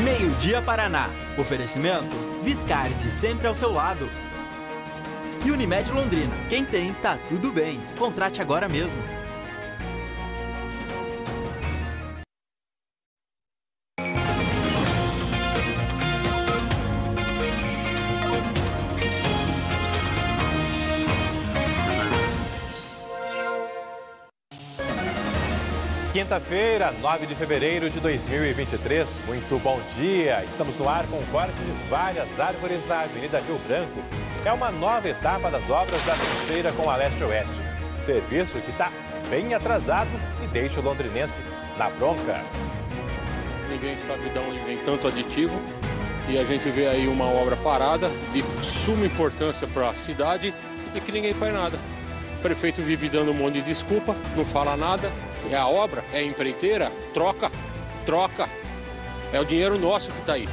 Meio-dia Paraná. Oferecimento Viscardi, sempre ao seu lado. E Unimed Londrina. Quem tem, tá tudo bem. Contrate agora mesmo. Quinta-feira, 9 de fevereiro de 2023. Muito bom dia! Estamos no ar com o corte de várias árvores na Avenida Rio Branco. É uma nova etapa das obras da trincheira com a leste-oeste. Serviço que está bem atrasado e deixa o londrinense na bronca. Ninguém sabe de onde vem tanto aditivo e a gente vê aí uma obra parada de suma importância para a cidade e que ninguém faz nada. O prefeito vive dando um monte de desculpa, não fala nada. É a obra, é a empreiteira, troca. É o dinheiro nosso que está aí.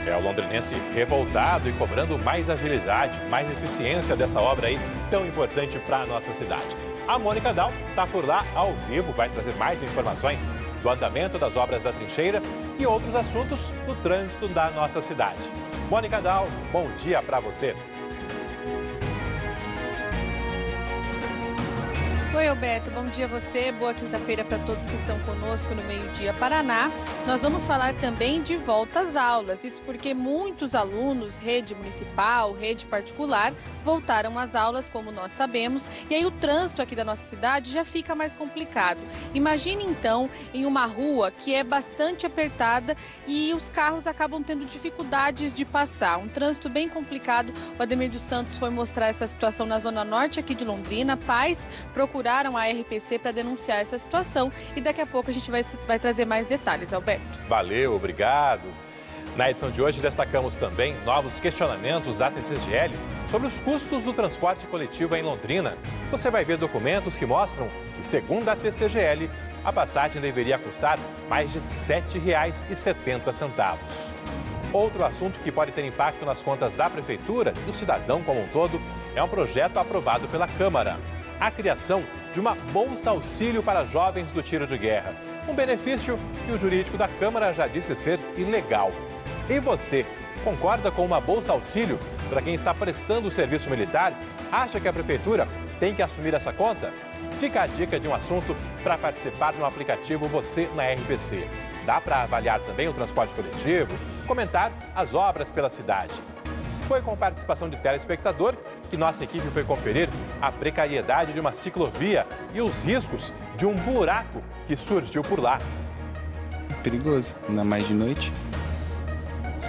É o londrinense revoltado e cobrando mais agilidade, mais eficiência dessa obra aí tão importante para a nossa cidade. A Mônica Dal está por lá ao vivo, vai trazer mais informações do andamento das obras da trincheira e outros assuntos do trânsito da nossa cidade. Mônica Dal, bom dia para você. Oi, Alberto, bom dia a você, boa quinta-feira para todos que estão conosco no Meio-Dia Paraná. Nós vamos falar também de volta às aulas, isso porque muitos alunos, rede municipal, rede particular, voltaram às aulas, como nós sabemos, e aí o trânsito aqui da nossa cidade já fica mais complicado. Imagine então em uma rua que é bastante apertada e os carros acabam tendo dificuldades de passar, um trânsito bem complicado. O Ademir dos Santos foi mostrar essa situação na zona norte aqui de Londrina. Pais procuraram a RPC para denunciar essa situação e daqui a pouco a gente vai trazer mais detalhes, Alberto. Valeu, obrigado. Na edição de hoje destacamos também novos questionamentos da TCGL sobre os custos do transporte coletivo em Londrina. Você vai ver documentos que mostram que, segundo a TCGL, a passagem deveria custar mais de R$ 7,70. Outro assunto que pode ter impacto nas contas da Prefeitura e do cidadão como um todo é um projeto aprovado pela Câmara. A criação de uma Bolsa Auxílio para jovens do tiro de guerra. Um benefício que o jurídico da Câmara já disse ser ilegal. E você, concorda com uma Bolsa Auxílio para quem está prestando o serviço militar? Acha que a Prefeitura tem que assumir essa conta? Fica a dica de um assunto para participar no aplicativo Você na RPC. Dá para avaliar também o transporte coletivo, comentar as obras pela cidade. Foi com participação de telespectador que nossa equipe foi conferir a precariedade de uma ciclovia e os riscos de um buraco que surgiu por lá. Perigoso, ainda mais de noite.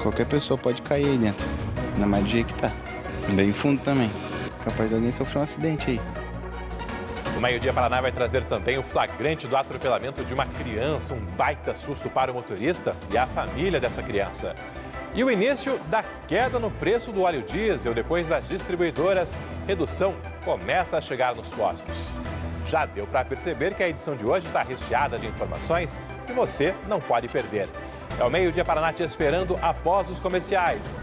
Qualquer pessoa pode cair aí dentro, ainda mais do jeito que tá. Bem fundo também, capaz de alguém sofrer um acidente aí. O Meio-Dia Paraná vai trazer também o flagrante do atropelamento de uma criança, um baita susto para o motorista e a família dessa criança. E o início da queda no preço do óleo diesel depois das distribuidoras, redução começa a chegar nos postos. Já deu para perceber que a edição de hoje está recheada de informações que você não pode perder. É o Meio-Dia Paraná te esperando após os comerciais.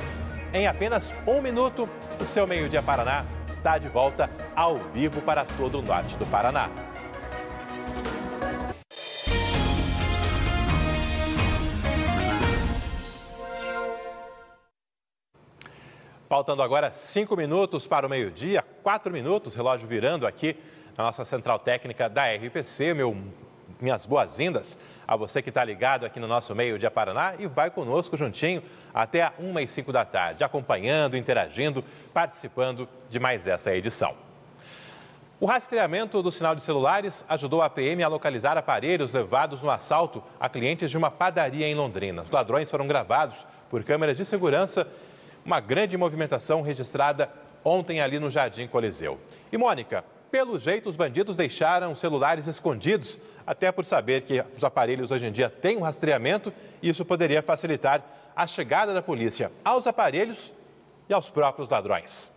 Em apenas um minuto, o seu Meio-Dia Paraná está de volta ao vivo para todo o norte do Paraná. Faltando agora 5 minutos para o meio-dia, 4 minutos, relógio virando aqui na nossa central técnica da RPC. Minhas boas-vindas a você que está ligado aqui no nosso Meio-Dia Paraná e vai conosco juntinho até a 1h05 da tarde, acompanhando, interagindo, participando de mais essa edição. O rastreamento do sinal de celulares ajudou a PM a localizar aparelhos levados no assalto a clientes de uma padaria em Londrina. Os ladrões foram gravados por câmeras de segurança. Uma grande movimentação registrada ontem ali no Jardim Coliseu. E, Mônica, pelo jeito os bandidos deixaram os celulares escondidos, até por saber que os aparelhos hoje em dia têm um rastreamento e isso poderia facilitar a chegada da polícia aos aparelhos e aos próprios ladrões.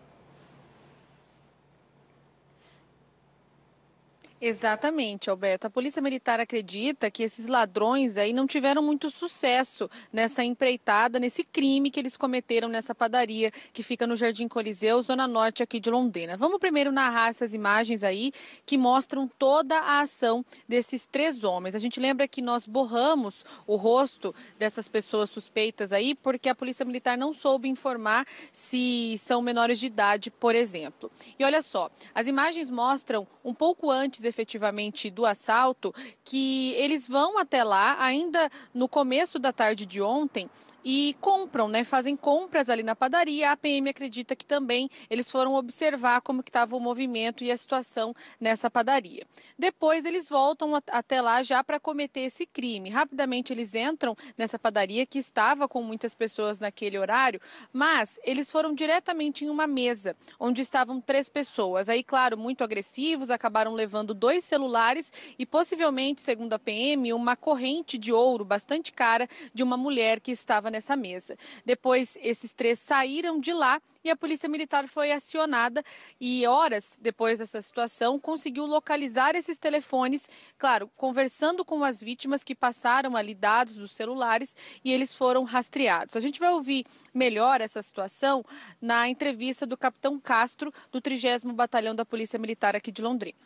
Exatamente, Alberto. A Polícia Militar acredita que esses ladrões aí não tiveram muito sucesso nessa empreitada, nesse crime que eles cometeram nessa padaria que fica no Jardim Coliseu, zona norte aqui de Londrina. Vamos primeiro narrar essas imagens aí que mostram toda a ação desses 3 homens. A gente lembra que nós borramos o rosto dessas pessoas suspeitas aí porque a Polícia Militar não soube informar se são menores de idade, por exemplo. E olha só, as imagens mostram um pouco antes efetivamente do assalto, que eles vão até lá ainda no começo da tarde de ontem e compram, né? Fazem compras ali na padaria. A PM acredita que também eles foram observar como que estava o movimento e a situação nessa padaria. Depois eles voltam até lá já para cometer esse crime. Rapidamente eles entram nessa padaria que estava com muitas pessoas naquele horário, mas eles foram diretamente em uma mesa onde estavam 3 pessoas. Aí, claro, muito agressivos, acabaram levando 2 celulares e possivelmente, segundo a PM, uma corrente de ouro bastante cara de uma mulher que estava nessa mesa. Depois, esses 3 saíram de lá e a Polícia Militar foi acionada e horas depois dessa situação conseguiu localizar esses telefones, claro, conversando com as vítimas que passaram ali dados dos celulares e eles foram rastreados. A gente vai ouvir melhor essa situação na entrevista do capitão Castro, do 30º Batalhão da Polícia Militar aqui de Londrina.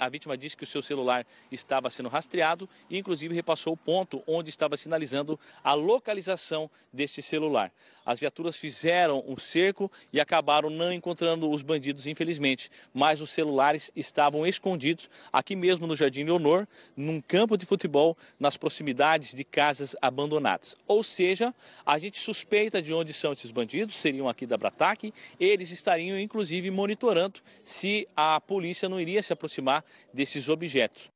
A vítima disse que o seu celular estava sendo rastreado e, inclusive, repassou o ponto onde estava sinalizando a localização deste celular. As viaturas fizeram um cerco e acabaram não encontrando os bandidos, infelizmente. Mas os celulares estavam escondidos aqui mesmo no Jardim Leonor, num campo de futebol, nas proximidades de casas abandonadas. Ou seja, a gente suspeita de onde são esses bandidos, seriam aqui da Brataque. Eles estariam, inclusive, monitorando se a polícia não iria se aproximar desses objetos.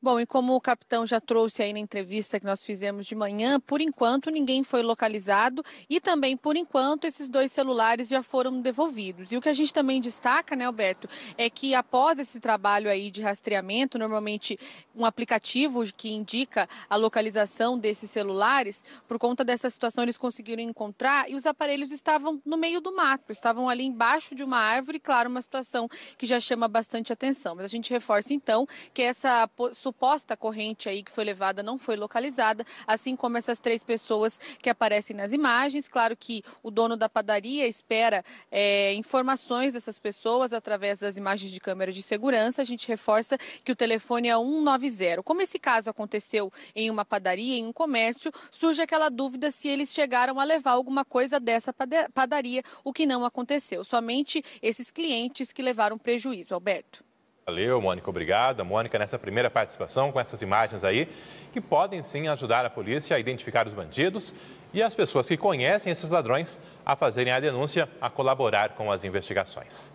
Bom, e como o capitão já trouxe aí na entrevista que nós fizemos de manhã, por enquanto ninguém foi localizado e também, por enquanto, esses 2 celulares já foram devolvidos. E o que a gente também destaca, né, Alberto, é que após esse trabalho aí de rastreamento, normalmente um aplicativo que indica a localização desses celulares, por conta dessa situação eles conseguiram encontrar e os aparelhos estavam no meio do mato, estavam ali embaixo de uma árvore, claro, uma situação que já chama bastante atenção. Mas a gente reforça então que essa suposta corrente aí que foi levada não foi localizada, assim como essas 3 pessoas que aparecem nas imagens. Claro que o dono da padaria espera informações dessas pessoas através das imagens de câmeras de segurança. A gente reforça que o telefone é 190. Como esse caso aconteceu em uma padaria, em um comércio, surge aquela dúvida se eles chegaram a levar alguma coisa dessa padaria, o que não aconteceu. Somente esses clientes que levaram prejuízo, Alberto. Valeu, Mônica, obrigada. Mônica, nessa primeira participação com essas imagens aí, que podem sim ajudar a polícia a identificar os bandidos e as pessoas que conhecem esses ladrões a fazerem a denúncia, a colaborar com as investigações.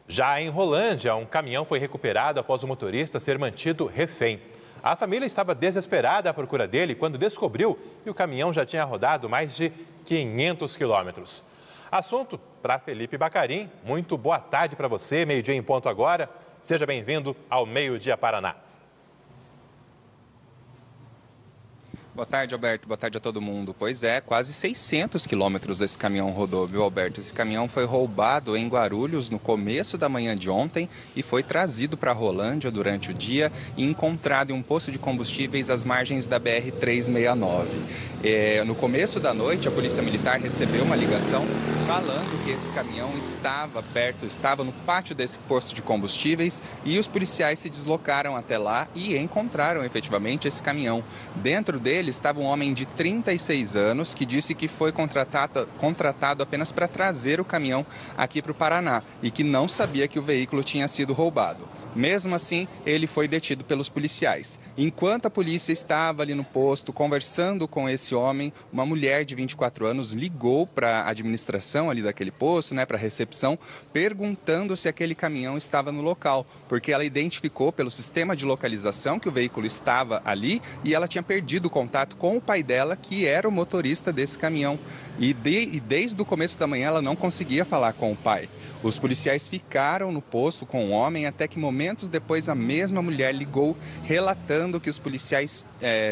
Já em Rolândia, um caminhão foi recuperado após o motorista ser mantido refém. A família estava desesperada à procura dele quando descobriu que o caminhão já tinha rodado mais de 500 quilômetros. Assunto para Felipe Bacarim. Muito boa tarde para você, 12h em ponto agora. Seja bem-vindo ao Meio Dia Paraná. Boa tarde, Alberto. Boa tarde a todo mundo. Pois é, quase 600 quilômetros esse caminhão rodou, viu, Alberto? Esse caminhão foi roubado em Guarulhos no começo da manhã de ontem e foi trazido para Rolândia durante o dia e encontrado em um posto de combustíveis às margens da BR-369. No começo da noite, a Polícia Militar recebeu uma ligação falando que esse caminhão estava no pátio desse posto de combustíveis e os policiais se deslocaram até lá e encontraram efetivamente esse caminhão. Dentro dele estava um homem de 36 anos que disse que foi contratado apenas para trazer o caminhão aqui para o Paraná e que não sabia que o veículo tinha sido roubado. Mesmo assim, ele foi detido pelos policiais. Enquanto a polícia estava ali no posto conversando com esse homem, uma mulher de 24 anos ligou para a administração ali daquele posto, para a recepção, perguntando se aquele caminhão estava no local, porque ela identificou pelo sistema de localização que o veículo estava ali e ela tinha perdido o contato com o pai dela, que era o motorista desse caminhão. E desde o começo da manhã ela não conseguia falar com o pai. Os policiais ficaram no posto com o homem até que momentos depois a mesma mulher ligou relatando que os policiais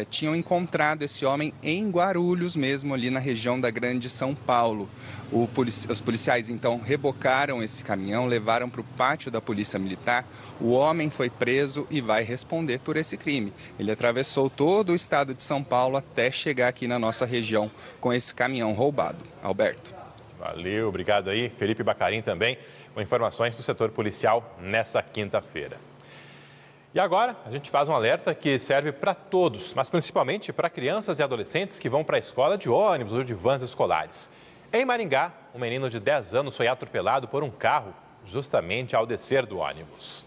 tinham encontrado esse homem em Guarulhos mesmo, ali na região da Grande São Paulo. Os policiais, então, rebocaram esse caminhão, levaram para o pátio da Polícia Militar. O homem foi preso e vai responder por esse crime. Ele atravessou todo o estado de São Paulo até chegar aqui na nossa região com esse caminhão roubado. Alberto. Valeu, obrigado aí. Felipe Bacarim também, com informações do setor policial nessa quinta-feira. E agora, a gente faz um alerta que serve para todos, mas principalmente para crianças e adolescentes que vão para a escola de ônibus ou de vans escolares. Em Maringá, um menino de 10 anos foi atropelado por um carro justamente ao descer do ônibus.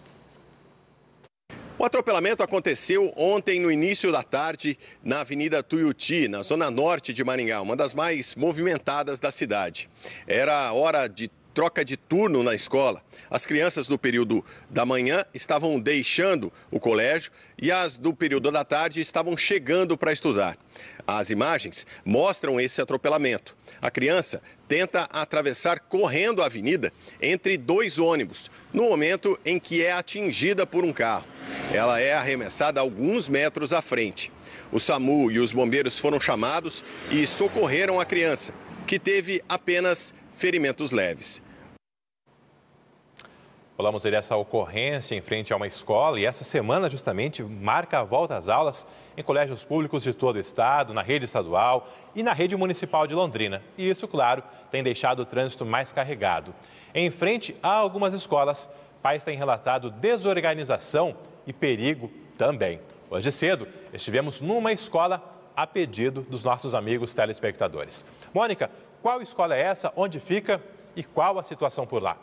O atropelamento aconteceu ontem no início da tarde na Avenida Tuiuti, na zona norte de Maringá, uma das mais movimentadas da cidade. Era hora de troca de turno na escola. As crianças do período da manhã estavam deixando o colégio e as do período da tarde estavam chegando para estudar. As imagens mostram esse atropelamento. A criança tenta atravessar correndo a avenida entre dois ônibus, no momento em que é atingida por um carro. Ela é arremessada alguns metros à frente. O SAMU e os bombeiros foram chamados e socorreram a criança, que teve apenas ferimentos leves. Falamos aí dessa ocorrência em frente a uma escola e essa semana justamente marca a volta às aulas em colégios públicos de todo o estado, na rede estadual e na rede municipal de Londrina. E isso, claro, tem deixado o trânsito mais carregado. Em frente a algumas escolas, pais têm relatado desorganização e perigo também. Hoje cedo, estivemos numa escola a pedido dos nossos amigos telespectadores. Mônica, qual escola é essa, onde fica e qual a situação por lá?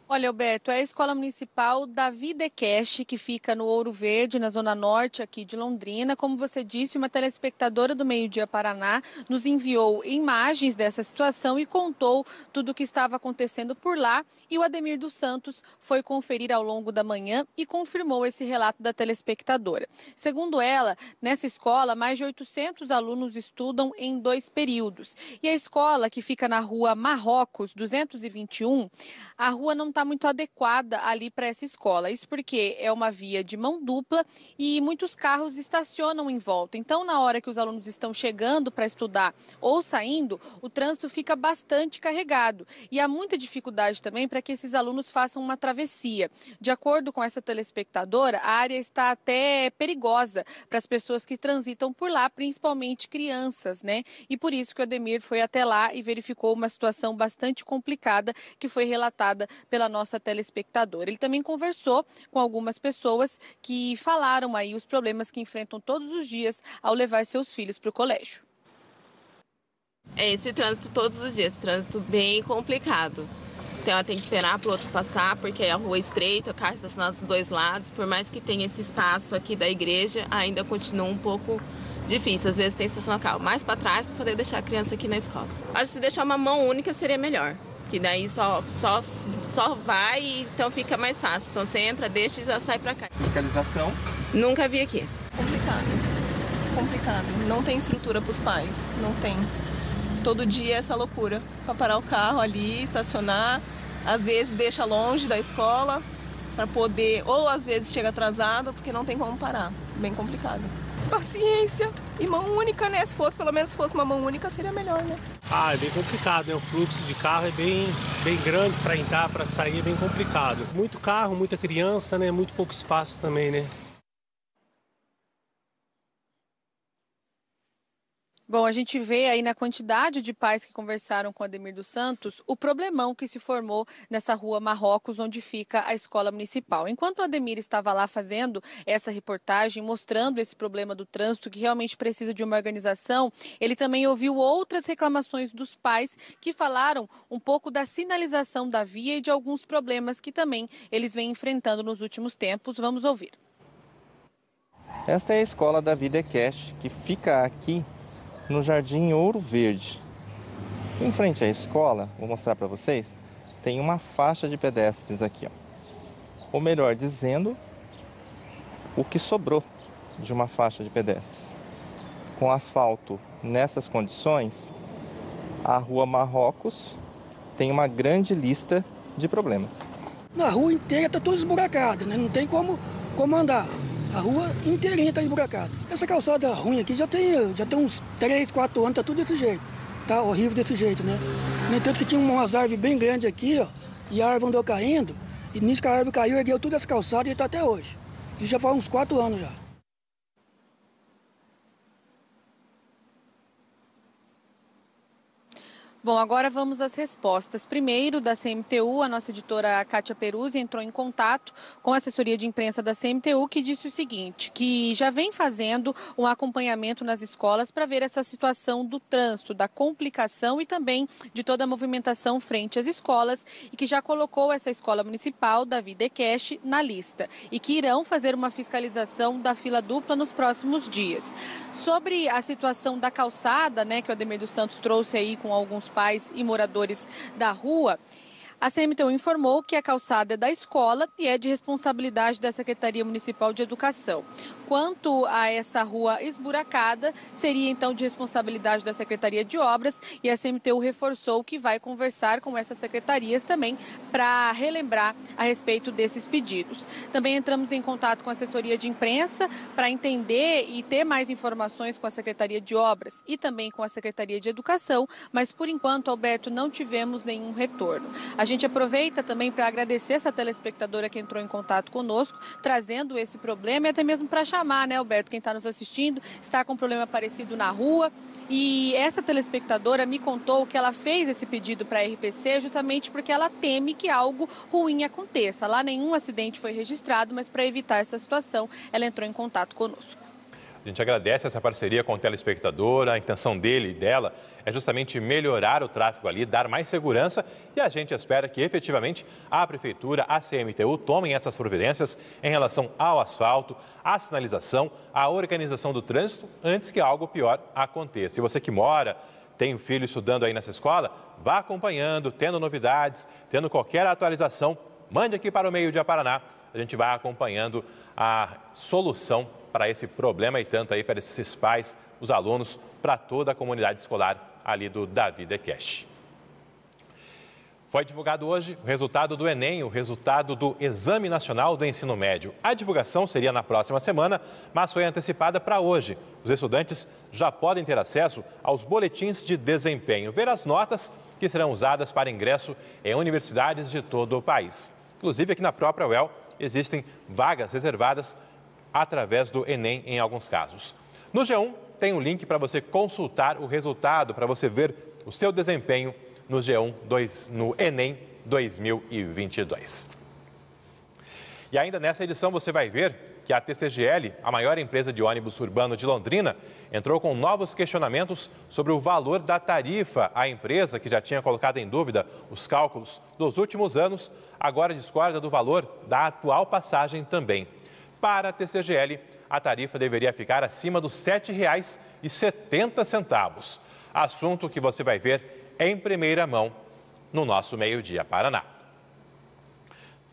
Olha, Alberto, é a Escola Municipal Davi Decache, que fica no Ouro Verde, na zona norte aqui de Londrina. Como você disse, uma telespectadora do Meio Dia Paraná nos enviou imagens dessa situação e contou tudo o que estava acontecendo por lá. E o Ademir dos Santos foi conferir ao longo da manhã e confirmou esse relato da telespectadora. Segundo ela, nessa escola, mais de 800 alunos estudam em 2 períodos. E a escola, que fica na rua Marrocos, 221, a rua não está muito adequada ali para essa escola. Isso porque é uma via de mão dupla e muitos carros estacionam em volta. Então, na hora que os alunos estão chegando para estudar ou saindo, o trânsito fica bastante carregado. E há muita dificuldade também para que esses alunos façam uma travessia. De acordo com essa telespectadora, a área está até perigosa para as pessoas que transitam por lá, principalmente crianças, né? E por isso que o Ademir foi até lá e verificou uma situação bastante complicada que foi relatada pela nossa telespectadora. Ele também conversou com algumas pessoas que falaram aí os problemas que enfrentam todos os dias ao levar seus filhos para o colégio. É esse trânsito todos os dias, trânsito bem complicado. Então ela tem que esperar para o outro passar, porque a rua é estreita, o carro estacionado dos dois lados. Por mais que tenha esse espaço aqui da igreja, ainda continua um pouco difícil. Às vezes tem que estacionar o carro mais para trás para poder deixar a criança aqui na escola. Acho que se deixar uma mão única seria melhor. Que daí só vai e então fica mais fácil. Então você entra, deixa e já sai pra cá. Fiscalização? Nunca vi aqui. Complicado. Não tem estrutura pros pais, não tem. Todo dia é essa loucura. Pra parar o carro ali, estacionar. Às vezes deixa longe da escola pra poder, ou às vezes chega atrasado porque não tem como parar. Bem complicado. Paciência e mão única, né? Se fosse, pelo menos se fosse uma mão única, seria melhor, né? É bem complicado, né? O fluxo de carro é bem grande para entrar, para sair, é bem complicado. Muito carro, muita criança, né? Muito pouco espaço também, né? Bom, a gente vê aí na quantidade de pais que conversaram com Ademir dos Santos o problemão que se formou nessa rua Marrocos, onde fica a escola municipal. Enquanto o Ademir estava lá fazendo essa reportagem, mostrando esse problema do trânsito, que realmente precisa de uma organização, ele também ouviu outras reclamações dos pais que falaram um pouco da sinalização da via e de alguns problemas que também eles vêm enfrentando nos últimos tempos. Vamos ouvir. Esta é a escola Davi Decache, que fica aqui no Jardim Ouro Verde. Em frente à escola, vou mostrar para vocês, tem uma faixa de pedestres aqui, ó. Ou melhor dizendo, o que sobrou de uma faixa de pedestres. Com asfalto nessas condições, a rua Marrocos tem uma grande lista de problemas. Na rua inteira está tudo esburacado, né? Não tem como andar. A rua inteirinha está esburacada. Essa calçada ruim aqui já tem uns 3, 4 anos, está tudo desse jeito. Tá horrível desse jeito, né? No entanto que tinha umas árvores bem grandes aqui, ó, e a árvore andou caindo, e nisso que a árvore caiu, ergueu toda essa calçada e está até hoje. Isso já faz uns 4 anos já. Bom, agora vamos às respostas. Primeiro, da CMTU, a nossa editora Kátia Peruzzi entrou em contato com a assessoria de imprensa da CMTU, que disse o seguinte, que já vem fazendo um acompanhamento nas escolas para ver essa situação do trânsito, da complicação e também de toda a movimentação frente às escolas e que já colocou essa escola municipal, Davi Dekesh, na lista e que irão fazer uma fiscalização da fila dupla nos próximos dias. Sobre a situação da calçada, né, que o Ademir dos Santos trouxe aí com alguns pais e moradores da rua, a CMTU informou que a calçada é da escola e é de responsabilidade da Secretaria Municipal de Educação. Quanto a essa rua esburacada, seria então de responsabilidade da Secretaria de Obras e a CMTU reforçou que vai conversar com essas secretarias também para relembrar a respeito desses pedidos. Também entramos em contato com a assessoria de imprensa para entender e ter mais informações com a Secretaria de Obras e também com a Secretaria de Educação, mas por enquanto, Alberto, não tivemos nenhum retorno. A gente aproveita também para agradecer essa telespectadora que entrou em contato conosco, trazendo esse problema e até mesmo para chamar, né, Alberto, quem está nos assistindo, está com um problema parecido na rua. E essa telespectadora me contou que ela fez esse pedido para a RPC justamente porque ela teme que algo ruim aconteça. Lá nenhum acidente foi registrado, mas para evitar essa situação, ela entrou em contato conosco. A gente agradece essa parceria com o telespectador, a intenção dele e dela é justamente melhorar o tráfego ali, dar mais segurança e a gente espera que efetivamente a Prefeitura, a CMTU tomem essas providências em relação ao asfalto, à sinalização, à organização do trânsito antes que algo pior aconteça. E você que mora, tem um filho estudando aí nessa escola, vá acompanhando, tendo novidades, tendo qualquer atualização, mande aqui para o Meio Dia Paraná, a gente vai acompanhando a solução para esse problema e tanto aí para esses pais, os alunos, para toda a comunidade escolar ali do Davi Dekesh. Foi divulgado hoje o resultado do Enem, o resultado do Exame Nacional do Ensino Médio. A divulgação seria na próxima semana, mas foi antecipada para hoje. Os estudantes já podem ter acesso aos boletins de desempenho, ver as notas que serão usadas para ingresso em universidades de todo o país. Inclusive aqui na própria UEL existem vagas reservadas através do Enem em alguns casos. No G1 tem um link para você consultar o resultado, para você ver o seu desempenho no G1 no Enem 2022. E ainda nessa edição você vai ver que a TCGL, a maior empresa de ônibus urbano de Londrina, entrou com novos questionamentos sobre o valor da tarifa. A empresa, que já tinha colocado em dúvida os cálculos dos últimos anos, agora discorda do valor da atual passagem também. Para a TCGL, a tarifa deveria ficar acima dos R$ 7,70. Assunto que você vai ver em primeira mão no nosso Meio Dia Paraná.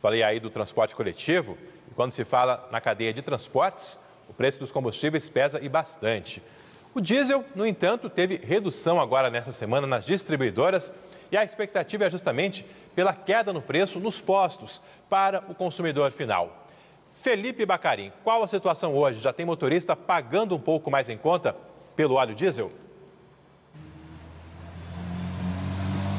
Falei aí do transporte coletivo e quando se fala na cadeia de transportes, o preço dos combustíveis pesa e bastante. O diesel, no entanto, teve redução agora nessa semana nas distribuidoras e a expectativa é justamente pela queda no preço nos postos para o consumidor final. Felipe Bacarim, qual a situação hoje? Já tem motorista pagando um pouco mais em conta pelo óleo diesel?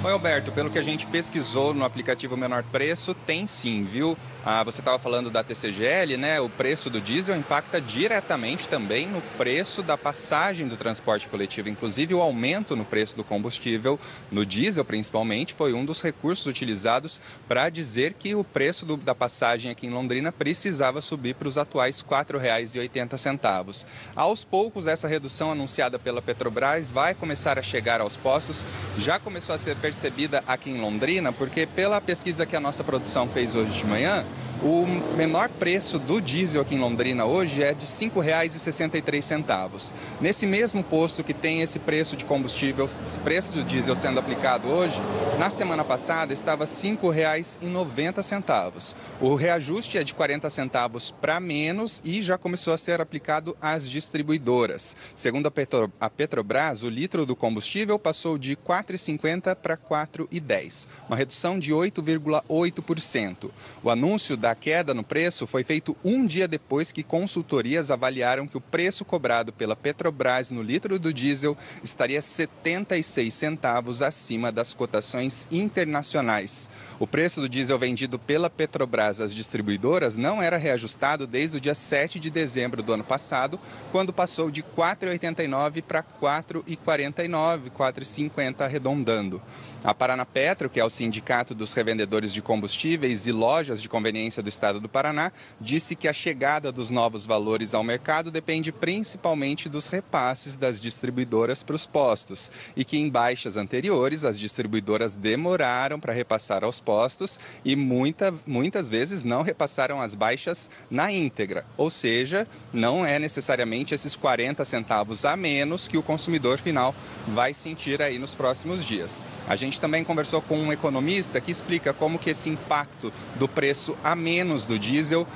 Oi, Alberto, pelo que a gente pesquisou no aplicativo Menor Preço, tem sim, viu? Você estava falando da TCGL, né? O preço do diesel impacta diretamente também no preço da passagem do transporte coletivo. Inclusive, o aumento no preço do combustível, no diesel principalmente, foi um dos recursos utilizados para dizer que o preço da passagem aqui em Londrina precisava subir para os atuais R$ 4,80. Aos poucos, essa redução anunciada pela Petrobras vai começar a chegar aos postos. Já começou a ser percebida aqui em Londrina, porque pela pesquisa que a nossa produção fez hoje de manhã, o menor preço do diesel aqui em Londrina hoje é de R$ 5,63. Nesse mesmo posto que tem esse preço de combustível, esse preço do diesel sendo aplicado hoje, na semana passada estava R$ 5,90. O reajuste é de 40 centavos para menos e já começou a ser aplicado às distribuidoras. Segundo a Petrobras, o litro do combustível passou de R$ 4,50 para R$ 4,10, uma redução de 8,8%. O anúncio da A queda no preço foi feito um dia depois que consultorias avaliaram que o preço cobrado pela Petrobras no litro do diesel estaria 76 centavos acima das cotações internacionais. O preço do diesel vendido pela Petrobras às distribuidoras não era reajustado desde o dia 7 de dezembro do ano passado, quando passou de R$ 4,89 para R$ 4,49, R$ 4,50 arredondando. A Paranapetro, que é o sindicato dos revendedores de combustíveis e lojas de conveniência do estado do Paraná, disse que a chegada dos novos valores ao mercado depende principalmente dos repasses das distribuidoras para os postos e que em baixas anteriores as distribuidoras demoraram para repassar aos postos e muitas vezes não repassaram as baixas na íntegra, ou seja, não é necessariamente esses 40 centavos a menos que o consumidor final vai sentir aí nos próximos dias. A gente também conversou com um economista que explica como que esse impacto do preço a menos do diesel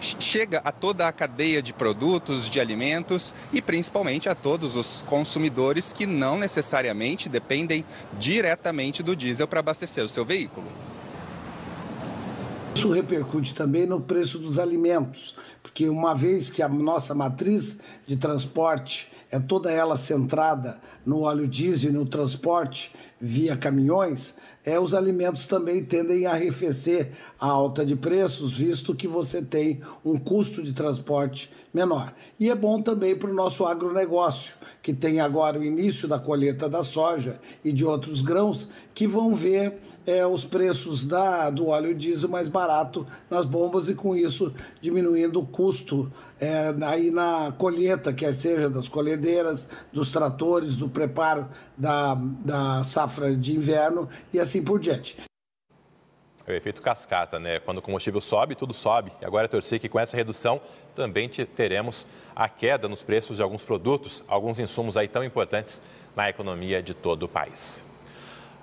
chega a toda a cadeia de produtos, de alimentos e principalmente a todos os consumidores que não necessariamente dependem diretamente do diesel para abastecer o seu veículo. Isso repercute também no preço dos alimentos, porque uma vez que a nossa matriz de transporte é toda ela centrada no óleo diesel e no transporte via caminhões, os alimentos também tendem a arrefecer a alta de preços, visto que você tem um custo de transporte menor. E é bom também para o nosso agronegócio, que tem agora o início da colheita da soja e de outros grãos, que vão ver os preços do óleo diesel mais barato nas bombas e com isso diminuindo o custo aí na colheita, quer seja das colhedeiras, dos tratores, do preparo da safra de inverno e assim por diante. É o efeito cascata, né? Quando o combustível sobe, tudo sobe. E agora torcer que com essa redução também teremos a queda nos preços de alguns produtos, alguns insumos aí tão importantes na economia de todo o país.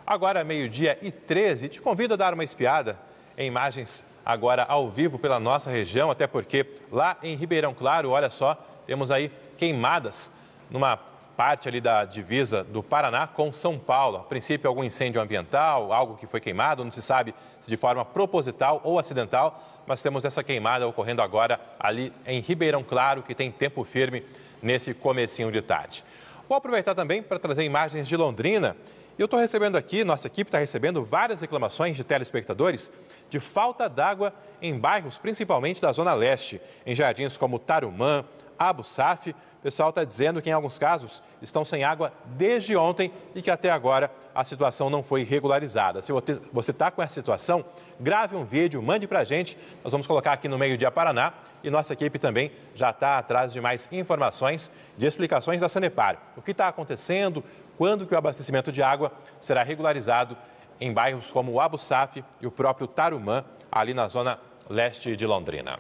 Agora, 12h13, te convido a dar uma espiada em imagens agora ao vivo pela nossa região, até porque lá em Ribeirão Claro, olha só, temos aí queimadas numa parte ali da divisa do Paraná com São Paulo. A princípio, algum incêndio ambiental, algo que foi queimado, não se sabe se de forma proposital ou acidental, mas temos essa queimada ocorrendo agora ali em Ribeirão Claro, que tem tempo firme nesse comecinho de tarde. Vou aproveitar também para trazer imagens de Londrina. Eu estou recebendo aqui, nossa equipe está recebendo várias reclamações de telespectadores de falta d'água em bairros, principalmente da Zona Leste, em jardins como Tarumã, Abu Saf. O pessoal está dizendo que, em alguns casos, estão sem água desde ontem e que até agora a situação não foi regularizada. Se você está com essa situação, grave um vídeo, mande para a gente. Nós vamos colocar aqui no Meio Dia Paraná e nossa equipe também já está atrás de mais informações, de explicações da Sanepar. O que está acontecendo, quando que o abastecimento de água será regularizado em bairros como o Abu Saf e o próprio Tarumã, ali na Zona Leste de Londrina.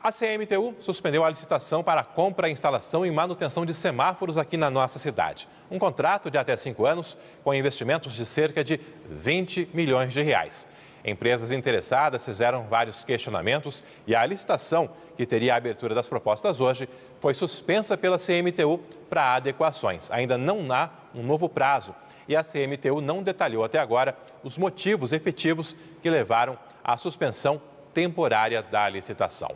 A CMTU suspendeu a licitação para a compra, instalação e manutenção de semáforos aqui na nossa cidade. Um contrato de até 5 anos com investimentos de cerca de 20 milhões de reais. Empresas interessadas fizeram vários questionamentos e a licitação, que teria a abertura das propostas hoje, foi suspensa pela CMTU para adequações. Ainda não há um novo prazo e a CMTU não detalhou até agora os motivos efetivos que levaram à suspensão temporária da licitação.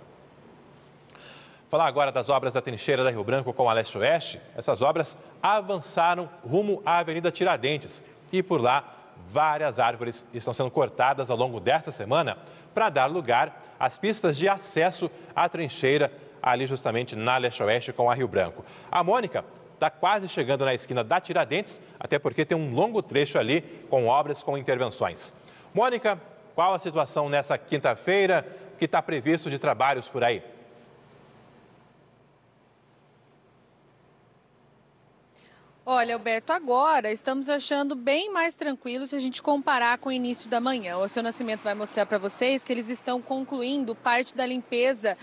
Falar agora das obras da trincheira da Rio Branco com a Leste-Oeste. Essas obras avançaram rumo à Avenida Tiradentes e por lá várias árvores estão sendo cortadas ao longo desta semana para dar lugar às pistas de acesso à trincheira ali justamente na Leste-Oeste com a Rio Branco. A Mônica está quase chegando na esquina da Tiradentes, até porque tem um longo trecho ali com obras com intervenções. Mônica, qual a situação nessa quinta-feira? O que está previsto de trabalhos por aí? Olha, Alberto, agora estamos achando bem mais tranquilo se a gente comparar com o início da manhã. O seu Nascimento vai mostrar para vocês que eles estão concluindo parte da limpeza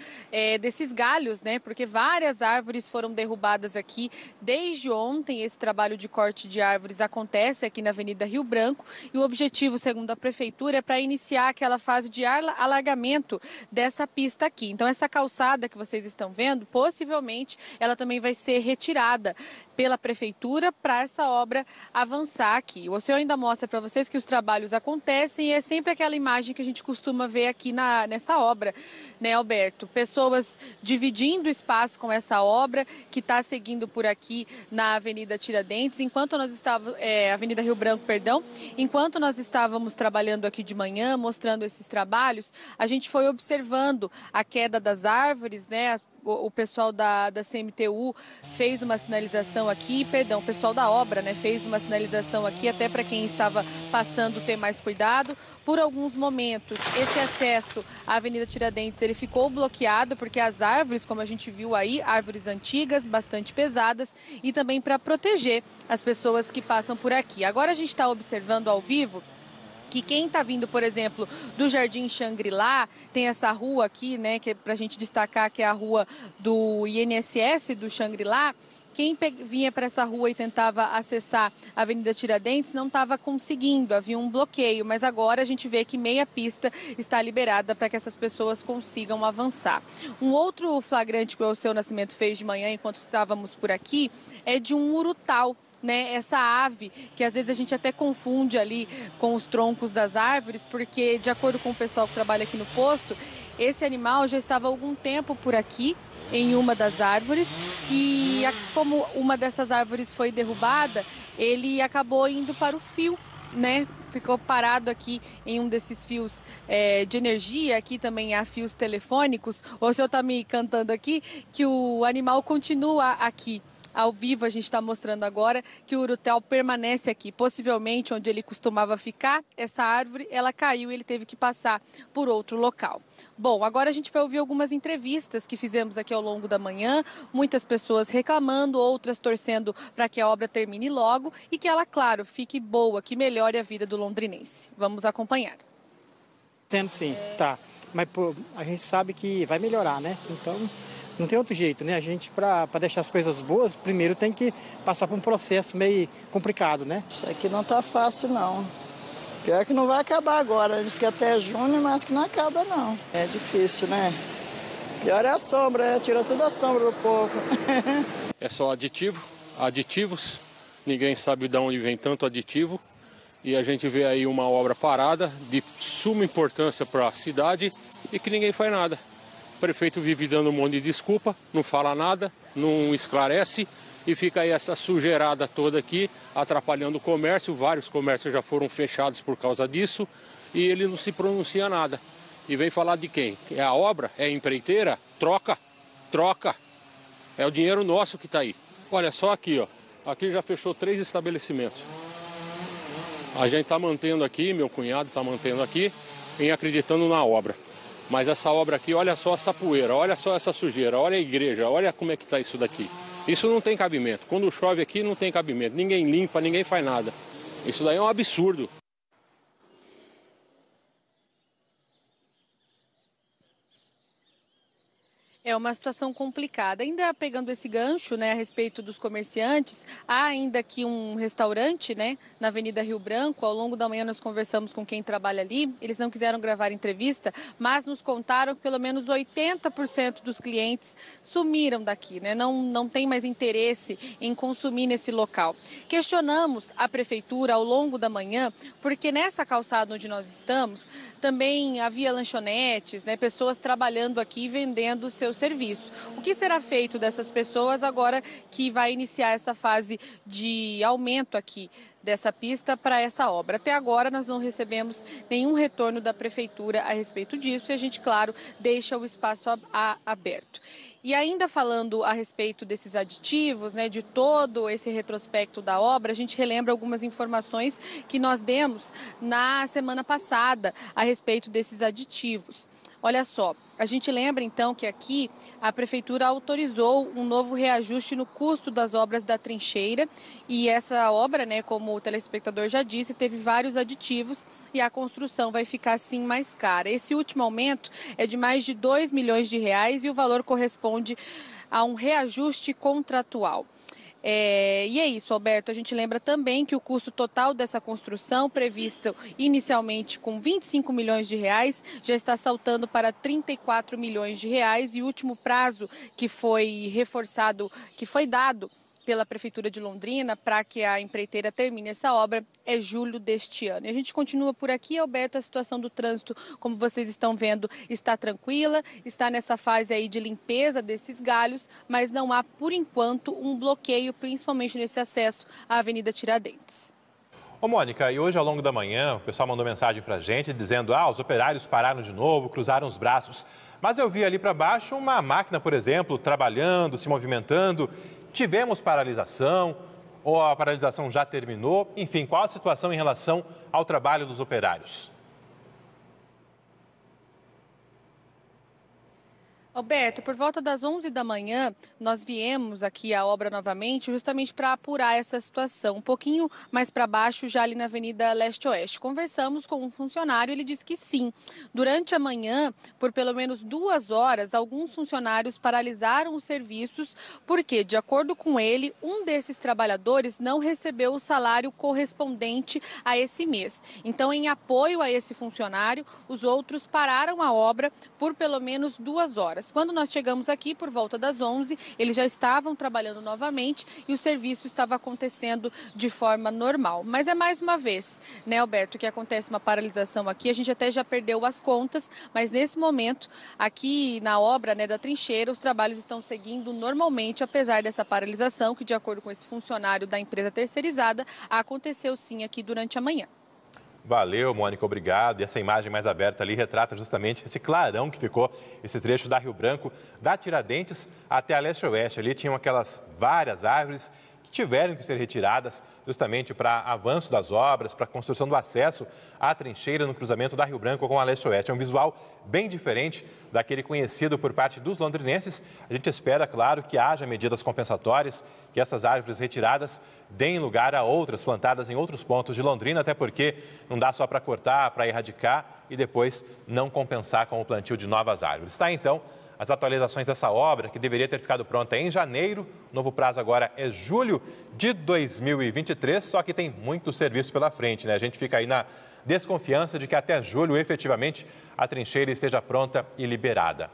desses galhos, né? Porque várias árvores foram derrubadas aqui desde ontem. Esse trabalho de corte de árvores acontece aqui na Avenida Rio Branco e o objetivo, segundo a Prefeitura, é para iniciar aquela fase de alargamento dessa pista aqui. Então, essa calçada que vocês estão vendo, possivelmente, ela também vai ser retirada pela Prefeitura prefeitura para essa obra avançar aqui. O senhor ainda mostra para vocês que os trabalhos acontecem e é sempre aquela imagem que a gente costuma ver aqui nessa obra, né, Alberto? Pessoas dividindo espaço com essa obra que está seguindo por aqui na Avenida Tiradentes, enquanto nós estávamos, Avenida Rio Branco, perdão, enquanto nós estávamos trabalhando aqui de manhã, mostrando esses trabalhos, a gente foi observando a queda das árvores, né? O pessoal da CMTU fez uma sinalização aqui, o pessoal da obra, né, fez uma sinalização aqui até para quem estava passando ter mais cuidado. Por alguns momentos, esse acesso à Avenida Tiradentes ele ficou bloqueado porque as árvores, como a gente viu aí, árvores antigas, bastante pesadas e também para proteger as pessoas que passam por aqui. Agora a gente está observando ao vivo que quem está vindo, por exemplo, do Jardim Xangri-Lá, tem essa rua aqui, né, que é para a gente destacar que é a rua do INSS do Xangri-Lá. Quem vinha para essa rua e tentava acessar a Avenida Tiradentes não estava conseguindo, havia um bloqueio, mas agora a gente vê que meia pista está liberada para que essas pessoas consigam avançar. Um outro flagrante que o Seu Nascimento fez de manhã, enquanto estávamos por aqui, é de um urutau. Né, essa ave, que às vezes a gente até confunde ali com os troncos das árvores, porque de acordo com o pessoal que trabalha aqui no posto, esse animal já estava há algum tempo por aqui, em uma das árvores, e como uma dessas árvores foi derrubada, ele acabou indo para o fio, né? Ficou parado aqui em um desses fios de energia, aqui também há fios telefônicos. O senhor está me cantando aqui que o animal continua aqui. Ao vivo a gente está mostrando agora que o urutau permanece aqui, possivelmente onde ele costumava ficar, essa árvore, ela caiu e ele teve que passar por outro local. Bom, agora a gente vai ouvir algumas entrevistas que fizemos aqui ao longo da manhã, muitas pessoas reclamando, outras torcendo para que a obra termine logo e que ela, claro, fique boa, que melhore a vida do londrinense. Vamos acompanhar. Sendo sim, tá, mas pô, a gente sabe que vai melhorar, né? Então não tem outro jeito, né? A gente, para deixar as coisas boas, primeiro tem que passar por um processo meio complicado, né? Isso aqui não tá fácil, não. Pior que não vai acabar agora. Diz que até junho, mas que não acaba, não. É difícil, né? Pior é a sombra, né? Tira toda a sombra do povo. É só aditivos. Ninguém sabe de onde vem tanto aditivo. E a gente vê aí uma obra parada de suma importância para a cidade e que ninguém faz nada. O prefeito vive dando um monte de desculpa, não fala nada, não esclarece e fica aí essa sujeirada toda aqui atrapalhando o comércio. Vários comércios já foram fechados por causa disso e ele não se pronuncia nada. E vem falar de quem? É a obra? É a empreiteira? Troca. É o dinheiro nosso que está aí. Olha só aqui, ó. Aqui já fechou 3 estabelecimentos. A gente está mantendo aqui, meu cunhado está mantendo aqui, acreditando na obra. Mas essa obra aqui, olha só essa poeira, olha só essa sujeira, olha a igreja, olha como é que está isso daqui. Isso não tem cabimento. Quando chove aqui não tem cabimento. Ninguém limpa, ninguém faz nada. Isso daí é um absurdo. É uma situação complicada. Ainda pegando esse gancho, né, a respeito dos comerciantes, há ainda aqui um restaurante, né, na Avenida Rio Branco. Ao longo da manhã nós conversamos com quem trabalha ali. Eles não quiseram gravar entrevista, mas nos contaram que pelo menos 80% dos clientes sumiram daqui, né? Não tem mais interesse em consumir nesse local. Questionamos a prefeitura ao longo da manhã, porque nessa calçada onde nós estamos, também havia lanchonetes, né, pessoas trabalhando aqui vendendo seus serviço. O que será feito dessas pessoas agora que vai iniciar essa fase de aumento aqui dessa pista para essa obra? Até agora nós não recebemos nenhum retorno da prefeitura a respeito disso e a gente, claro, deixa o espaço aberto. E ainda falando a respeito desses aditivos, né, de todo esse retrospecto da obra, a gente relembra algumas informações que nós demos na semana passada a respeito desses aditivos. Olha só, a gente lembra então que aqui a prefeitura autorizou um novo reajuste no custo das obras da trincheira e essa obra, né, como o telespectador já disse, teve vários aditivos e a construção vai ficar assim mais cara. Esse último aumento é de mais de R$2 milhões e o valor corresponde a um reajuste contratual. E é isso, Alberto. A gente lembra também que o custo total dessa construção, previsto inicialmente com R$25 milhões, já está saltando para R$34 milhões e o último prazo que foi reforçado, que foi dado pela Prefeitura de Londrina para que a empreiteira termine essa obra é julho deste ano. E a gente continua por aqui, Alberto, a situação do trânsito, como vocês estão vendo, está tranquila, está nessa fase aí de limpeza desses galhos, mas não há, por enquanto, um bloqueio, principalmente nesse acesso à Avenida Tiradentes. Ô Mônica, e hoje ao longo da manhã o pessoal mandou mensagem pra gente dizendo os operários pararam de novo, cruzaram os braços. Mas eu vi ali para baixo uma máquina, por exemplo, trabalhando, se movimentando. Tivemos paralisação ou a paralisação já terminou? Enfim, qual a situação em relação ao trabalho dos operários? Alberto, por volta das 11 da manhã, nós viemos aqui à obra novamente justamente para apurar essa situação. Um pouquinho mais para baixo, já ali na Avenida Leste-Oeste. Conversamos com um funcionário, ele disse que sim. Durante a manhã, por pelo menos 2 horas, alguns funcionários paralisaram os serviços porque, de acordo com ele, um desses trabalhadores não recebeu o salário correspondente a esse mês. Então, em apoio a esse funcionário, os outros pararam a obra por pelo menos 2 horas. Quando nós chegamos aqui, por volta das 11, eles já estavam trabalhando novamente e o serviço estava acontecendo de forma normal. Mas é mais uma vez, né, Alberto, que acontece uma paralisação aqui. A gente até já perdeu as contas, mas nesse momento, aqui na obra, né, da trincheira, os trabalhos estão seguindo normalmente, apesar dessa paralisação, que de acordo com esse funcionário da empresa terceirizada, aconteceu sim aqui durante a manhã. Valeu, Mônica, obrigado. E essa imagem mais aberta ali retrata justamente esse clarão que ficou, esse trecho da Rio Branco, da Tiradentes até a Leste-Oeste. Ali tinham aquelas várias árvores que tiveram que ser retiradas justamente para avanço das obras, para a construção do acesso à trincheira no cruzamento da Rio Branco com a Leste-Oeste. É um visual bem diferente daquele conhecido por parte dos londrinenses. A gente espera, claro, que haja medidas compensatórias, que essas árvores retiradas deem lugar a outras plantadas em outros pontos de Londrina, até porque não dá só para cortar, para erradicar e depois não compensar com o plantio de novas árvores. Está então as atualizações dessa obra, que deveria ter ficado pronta em janeiro. O novo prazo agora é julho de 2023, só que tem muito serviço pela frente, né? A gente fica aí na desconfiança de que até julho, efetivamente, a trincheira esteja pronta e liberada.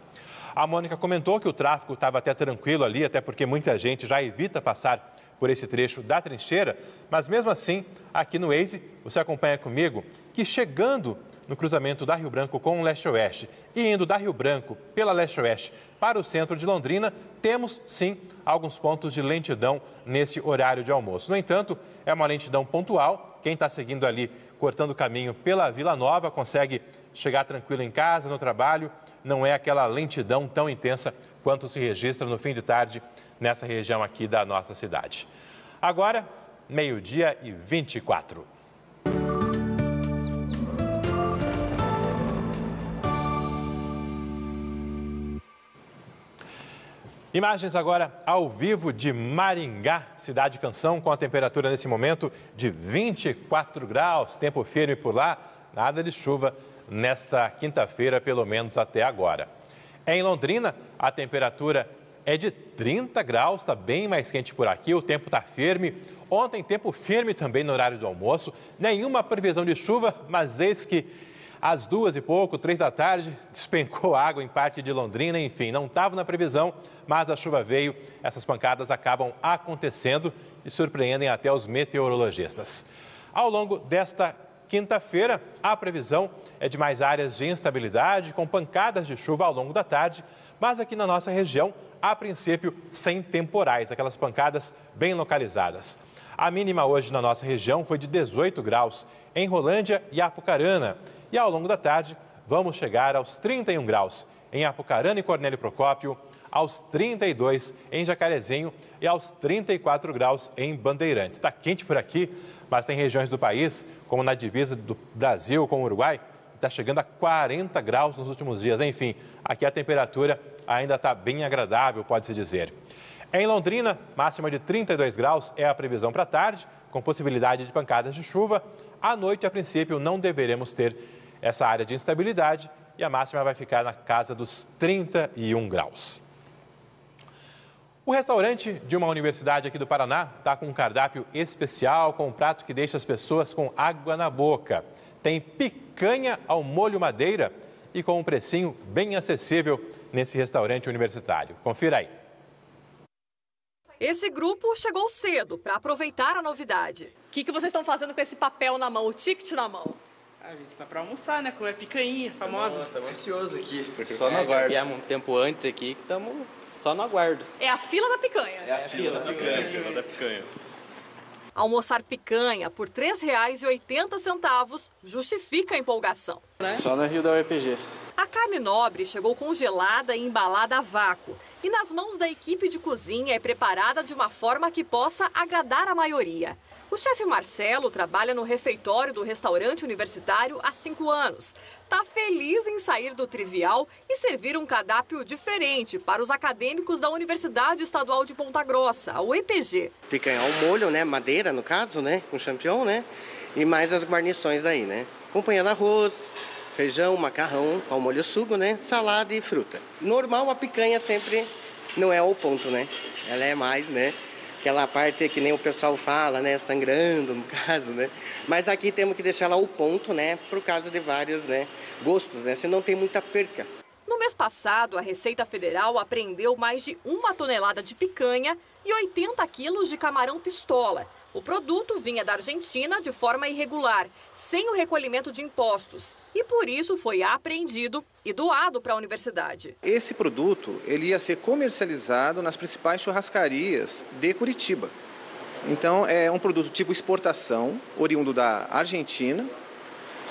A Mônica comentou que o tráfego estava até tranquilo ali, até porque muita gente já evita passar por esse trecho da trincheira, mas mesmo assim, aqui no Waze, você acompanha comigo que chegando no cruzamento da Rio Branco com o Leste-Oeste e indo da Rio Branco pela Leste-Oeste para o centro de Londrina, temos sim alguns pontos de lentidão nesse horário de almoço. No entanto, é uma lentidão pontual. Quem está seguindo ali, cortando o caminho pela Vila Nova, consegue chegar tranquilo em casa, no trabalho. Não é aquela lentidão tão intensa quanto se registra no fim de tarde nessa região aqui da nossa cidade. Agora, 12h24. Imagens agora ao vivo de Maringá, cidade canção, com a temperatura nesse momento de 24 graus, tempo firme por lá, nada de chuva nesta quinta-feira, pelo menos até agora. Em Londrina, a temperatura é de 30 graus, está bem mais quente por aqui, o tempo está firme. Ontem, tempo firme também no horário do almoço, nenhuma previsão de chuva, mas eis que às 2 e pouco, 3 da tarde, despencou água em parte de Londrina, enfim, não estava na previsão, mas a chuva veio. Essas pancadas acabam acontecendo e surpreendem até os meteorologistas. Ao longo desta quinta-feira, a previsão é de mais áreas de instabilidade, com pancadas de chuva ao longo da tarde, mas aqui na nossa região, a princípio, sem temporais, aquelas pancadas bem localizadas. A mínima hoje na nossa região foi de 18 graus em Rolândia e Apucarana. E ao longo da tarde, vamos chegar aos 31 graus em Apucarana e Cornélio Procópio, aos 32 em Jacarezinho e aos 34 graus em Bandeirantes. Está quente por aqui, mas tem regiões do país, como na divisa do Brasil com o Uruguai, que está chegando a 40 graus nos últimos dias. Enfim, aqui a temperatura ainda está bem agradável, pode-se dizer. Em Londrina, máxima de 32 graus é a previsão para a tarde, com possibilidade de pancadas de chuva. À noite, a princípio, não deveremos ter essa área de instabilidade e a máxima vai ficar na casa dos 31 graus. O restaurante de uma universidade aqui do Paraná está com um cardápio especial, com um prato que deixa as pessoas com água na boca. Tem picanha ao molho madeira e com um precinho bem acessível nesse restaurante universitário. Confira aí. Esse grupo chegou cedo para aproveitar a novidade. O que vocês estão fazendo com esse papel na mão, o ticket na mão? A gente tá pra almoçar, né? Comer picanha famosa. Estamos ansiosos aqui. Só no aguardo. Viemos um tempo antes aqui que estamos só no aguardo. É a fila da picanha. É a fila da picanha. Almoçar picanha por R$ 3,80 justifica a empolgação. Só no Rio da UEPG. A carne nobre chegou congelada e embalada a vácuo. E nas mãos da equipe de cozinha é preparada de uma forma que possa agradar a maioria. O chefe Marcelo trabalha no refeitório do restaurante universitário há 5 anos. Está feliz em sair do trivial e servir um cardápio diferente para os acadêmicos da Universidade Estadual de Ponta Grossa, a UEPG. Picanha ao molho, né? Madeira, no caso, né? Com champignon, né? E mais as guarnições daí, né? Acompanhando arroz, feijão, macarrão, ao molho sugo, né? Salada e fruta. Normal, a picanha sempre não é ao ponto, né? Ela é mais, né? Aquela parte que nem o pessoal fala, né? Sangrando, no caso, né? Mas aqui temos que deixar ela ao ponto, né? Por causa de vários, né? Gostos, né? Senão tem muita perca. No mês passado, a Receita Federal apreendeu mais de 1 tonelada de picanha e 80 quilos de camarão pistola. O produto vinha da Argentina de forma irregular, sem o recolhimento de impostos. E por isso foi apreendido e doado para a universidade. Esse produto ele ia ser comercializado nas principais churrascarias de Curitiba. Então é um produto tipo exportação, oriundo da Argentina.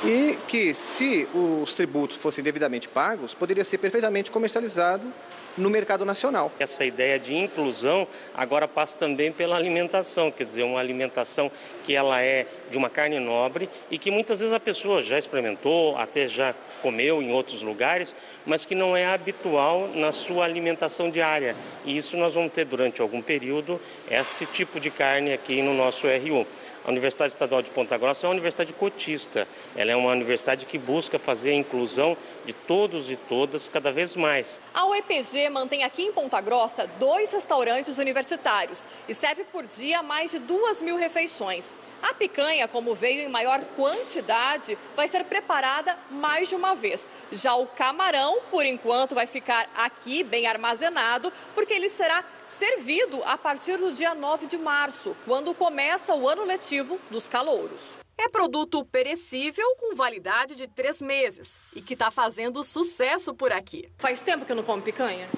E que, se os tributos fossem devidamente pagos, poderia ser perfeitamente comercializado no mercado nacional. Essa ideia de inclusão agora passa também pela alimentação, quer dizer, uma alimentação que ela é de uma carne nobre e que muitas vezes a pessoa já experimentou, até já comeu em outros lugares, mas que não é habitual na sua alimentação diária. E isso nós vamos ter durante algum período, esse tipo de carne aqui no nosso RU. A Universidade Estadual de Ponta Grossa é uma universidade cotista. Ela é uma universidade que busca fazer a inclusão de todos e todas cada vez mais. A UEPG mantém aqui em Ponta Grossa 2 restaurantes universitários e serve por dia mais de 2.000 refeições. A picanha, como veio em maior quantidade, vai ser preparada mais de uma vez. Já o camarão, por enquanto, vai ficar aqui bem armazenado, porque ele será servido a partir do dia 9 de março, quando começa o ano letivo dos calouros. É produto perecível com validade de 3 meses e que está fazendo sucesso por aqui. Faz tempo que eu não como picanha?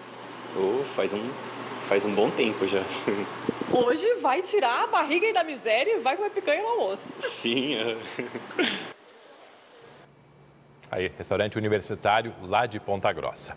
Faz um bom tempo já. Hoje vai tirar a barriga aí da miséria e vai comer picanha no almoço. Sim. Aí, restaurante universitário lá de Ponta Grossa.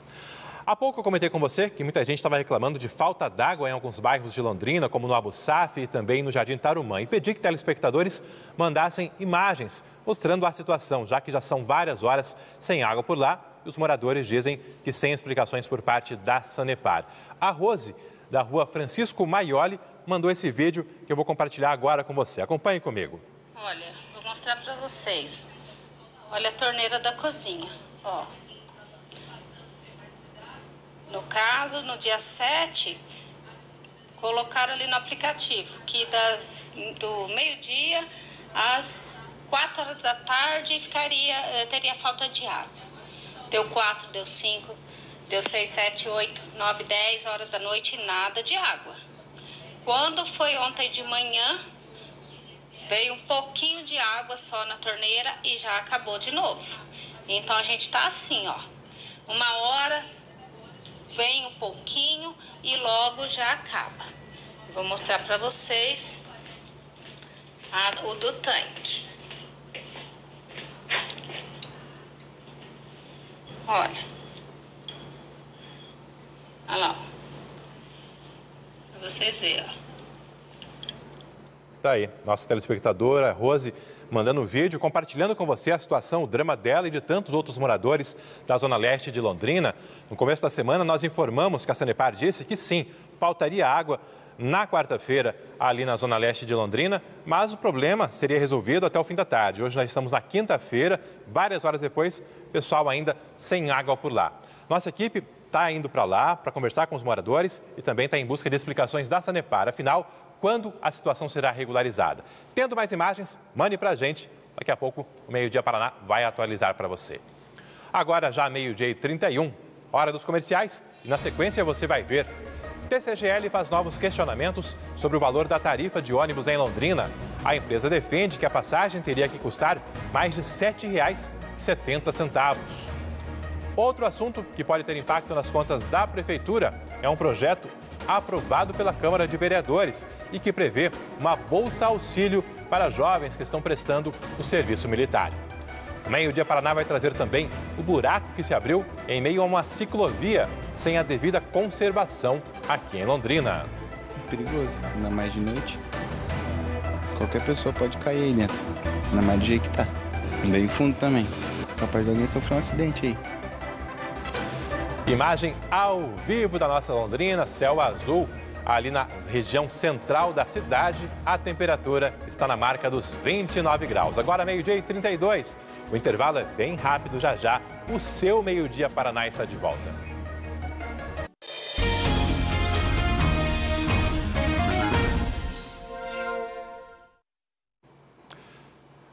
Há pouco eu comentei com você que muita gente estava reclamando de falta d'água em alguns bairros de Londrina, como no Abu Saf e também no Jardim Tarumã. E pedi que telespectadores mandassem imagens mostrando a situação, já que já são várias horas sem água por lá e os moradores dizem que sem explicações por parte da Sanepar. A Rose, da rua Francisco Maioli, mandou esse vídeo que eu vou compartilhar agora com você. Acompanhe comigo. Olha, vou mostrar para vocês. Olha a torneira da cozinha, ó. No caso, no dia 7, colocaram ali no aplicativo que do meio-dia às 4 horas da tarde teria falta de água. Deu 4, deu 5, deu 6, 7, 8, 9, 10 horas da noite e nada de água. Quando foi ontem de manhã, veio um pouquinho de água só na torneira e já acabou de novo. Então a gente tá assim, ó, 1 hora vem um pouquinho e logo já acaba. Vou mostrar para vocês o do tanque. Olha. Olha lá, ó. Pra vocês verem, ó. Tá aí, nossa telespectadora Rose mandando um vídeo, compartilhando com você a situação, o drama dela e de tantos outros moradores da Zona Leste de Londrina. No começo da semana, nós informamos que a Sanepar disse que sim, faltaria água na quarta-feira ali na Zona Leste de Londrina, mas o problema seria resolvido até o fim da tarde. Hoje nós estamos na quinta-feira, várias horas depois, pessoal ainda sem água por lá. Nossa equipe está indo para lá para conversar com os moradores e também está em busca de explicações da Sanepar. Afinal, quando a situação será regularizada? Tendo mais imagens, mande para a gente. Daqui a pouco o Meio Dia Paraná vai atualizar para você. Agora já 12h31, hora dos comerciais. E na sequência você vai ver TCGL faz novos questionamentos sobre o valor da tarifa de ônibus em Londrina. A empresa defende que a passagem teria que custar mais de R$ 7,70. Outro assunto que pode ter impacto nas contas da Prefeitura é um projeto aprovado pela Câmara de Vereadores e que prevê uma bolsa auxílio para jovens que estão prestando o serviço militar. O Meio Dia Paraná vai trazer também o buraco que se abriu em meio a uma ciclovia sem a devida conservação aqui em Londrina. Perigoso, ainda mais de noite. Qualquer pessoa pode cair aí dentro, ainda mais do jeito que tá. Bem fundo também. Capaz de alguém sofrer um acidente aí. Imagem ao vivo da nossa Londrina, céu azul. Ali na região central da cidade, a temperatura está na marca dos 29 graus. Agora, 12h32. O intervalo é bem rápido, já já. O seu Meio Dia Paraná está de volta.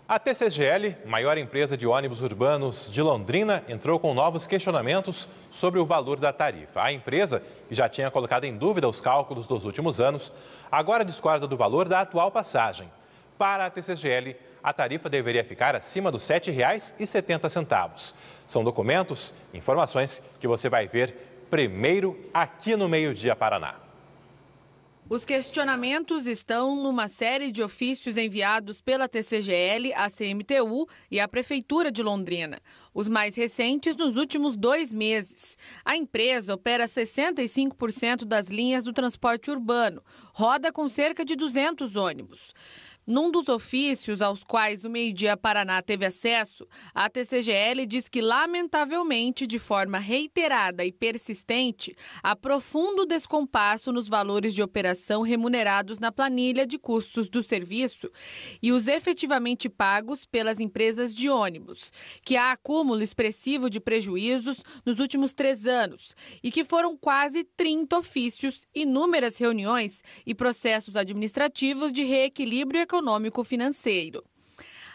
A TCGL, maior empresa de ônibus urbanos de Londrina, entrou com novos questionamentos sobre o valor da tarifa. A empresa, que já tinha colocado em dúvida os cálculos dos últimos anos, agora discorda do valor da atual passagem. Para a TCGL, a tarifa deveria ficar acima dos R$ 7,70. São documentos, informações que você vai ver primeiro aqui no Meio Dia Paraná. Os questionamentos estão numa série de ofícios enviados pela TCGL, a CMTU e a Prefeitura de Londrina. Os mais recentes nos últimos 2 meses. A empresa opera 65% das linhas do transporte urbano, roda com cerca de 200 ônibus. Num dos ofícios aos quais o Meio Dia Paraná teve acesso, a TCGL diz que, lamentavelmente, de forma reiterada e persistente, há profundo descompasso nos valores de operação remunerados na planilha de custos do serviço e os efetivamente pagos pelas empresas de ônibus, que há acúmulo expressivo de prejuízos nos últimos 3 anos e que foram quase 30 ofícios, inúmeras reuniões e processos administrativos de reequilíbrio econômico-financeiro.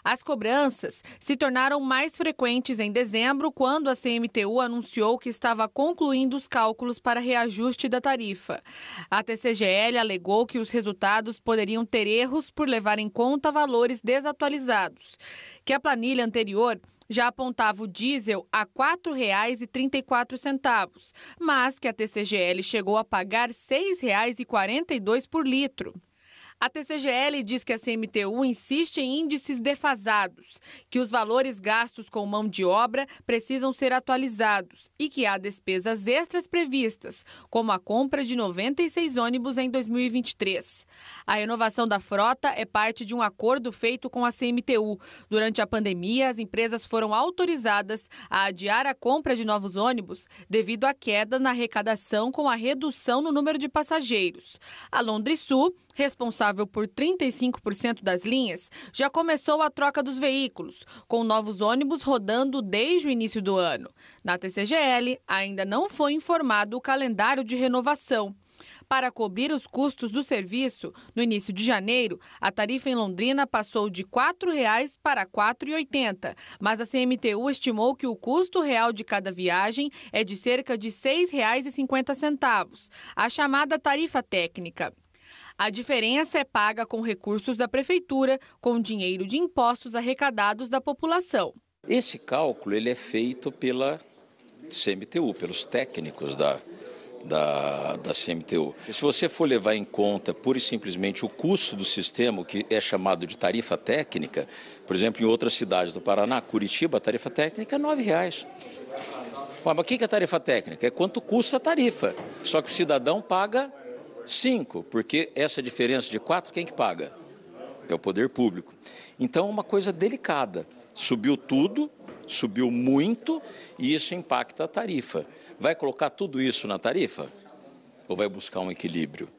As cobranças se tornaram mais frequentes em dezembro, quando a CMTU anunciou que estava concluindo os cálculos para reajuste da tarifa. A TCGL alegou que os resultados poderiam ter erros por levar em conta valores desatualizados, que a planilha anterior já apontava o diesel a R$ 4,34, mas que a TCGL chegou a pagar R$ 6,42 por litro. A TCGL diz que a CMTU insiste em índices defasados, que os valores gastos com mão de obra precisam ser atualizados e que há despesas extras previstas, como a compra de 96 ônibus em 2023. A renovação da frota é parte de um acordo feito com a CMTU. Durante a pandemia, as empresas foram autorizadas a adiar a compra de novos ônibus devido à queda na arrecadação com a redução no número de passageiros. A Londrisul, responsável por 35% das linhas, já começou a troca dos veículos, com novos ônibus rodando desde o início do ano. Na TCGL, ainda não foi informado o calendário de renovação. Para cobrir os custos do serviço, no início de janeiro, a tarifa em Londrina passou de R$ 4,00 para R$ 4,80, mas a CMTU estimou que o custo real de cada viagem é de cerca de R$ 6,50, a chamada tarifa técnica. A diferença é paga com recursos da Prefeitura, com dinheiro de impostos arrecadados da população. Esse cálculo ele é feito pela CMTU, pelos técnicos da CMTU. Se você for levar em conta pura e simplesmente o custo do sistema, que é chamado de tarifa técnica, por exemplo, em outras cidades do Paraná, Curitiba, a tarifa técnica é R$ 9,00. Mas o que é a tarifa técnica? É quanto custa a tarifa. Só que o cidadão paga 5, porque essa diferença de 4, quem que paga? É o poder público. Então, é uma coisa delicada. Subiu tudo, subiu muito e isso impacta a tarifa. Vai colocar tudo isso na tarifa? Ou vai buscar um equilíbrio?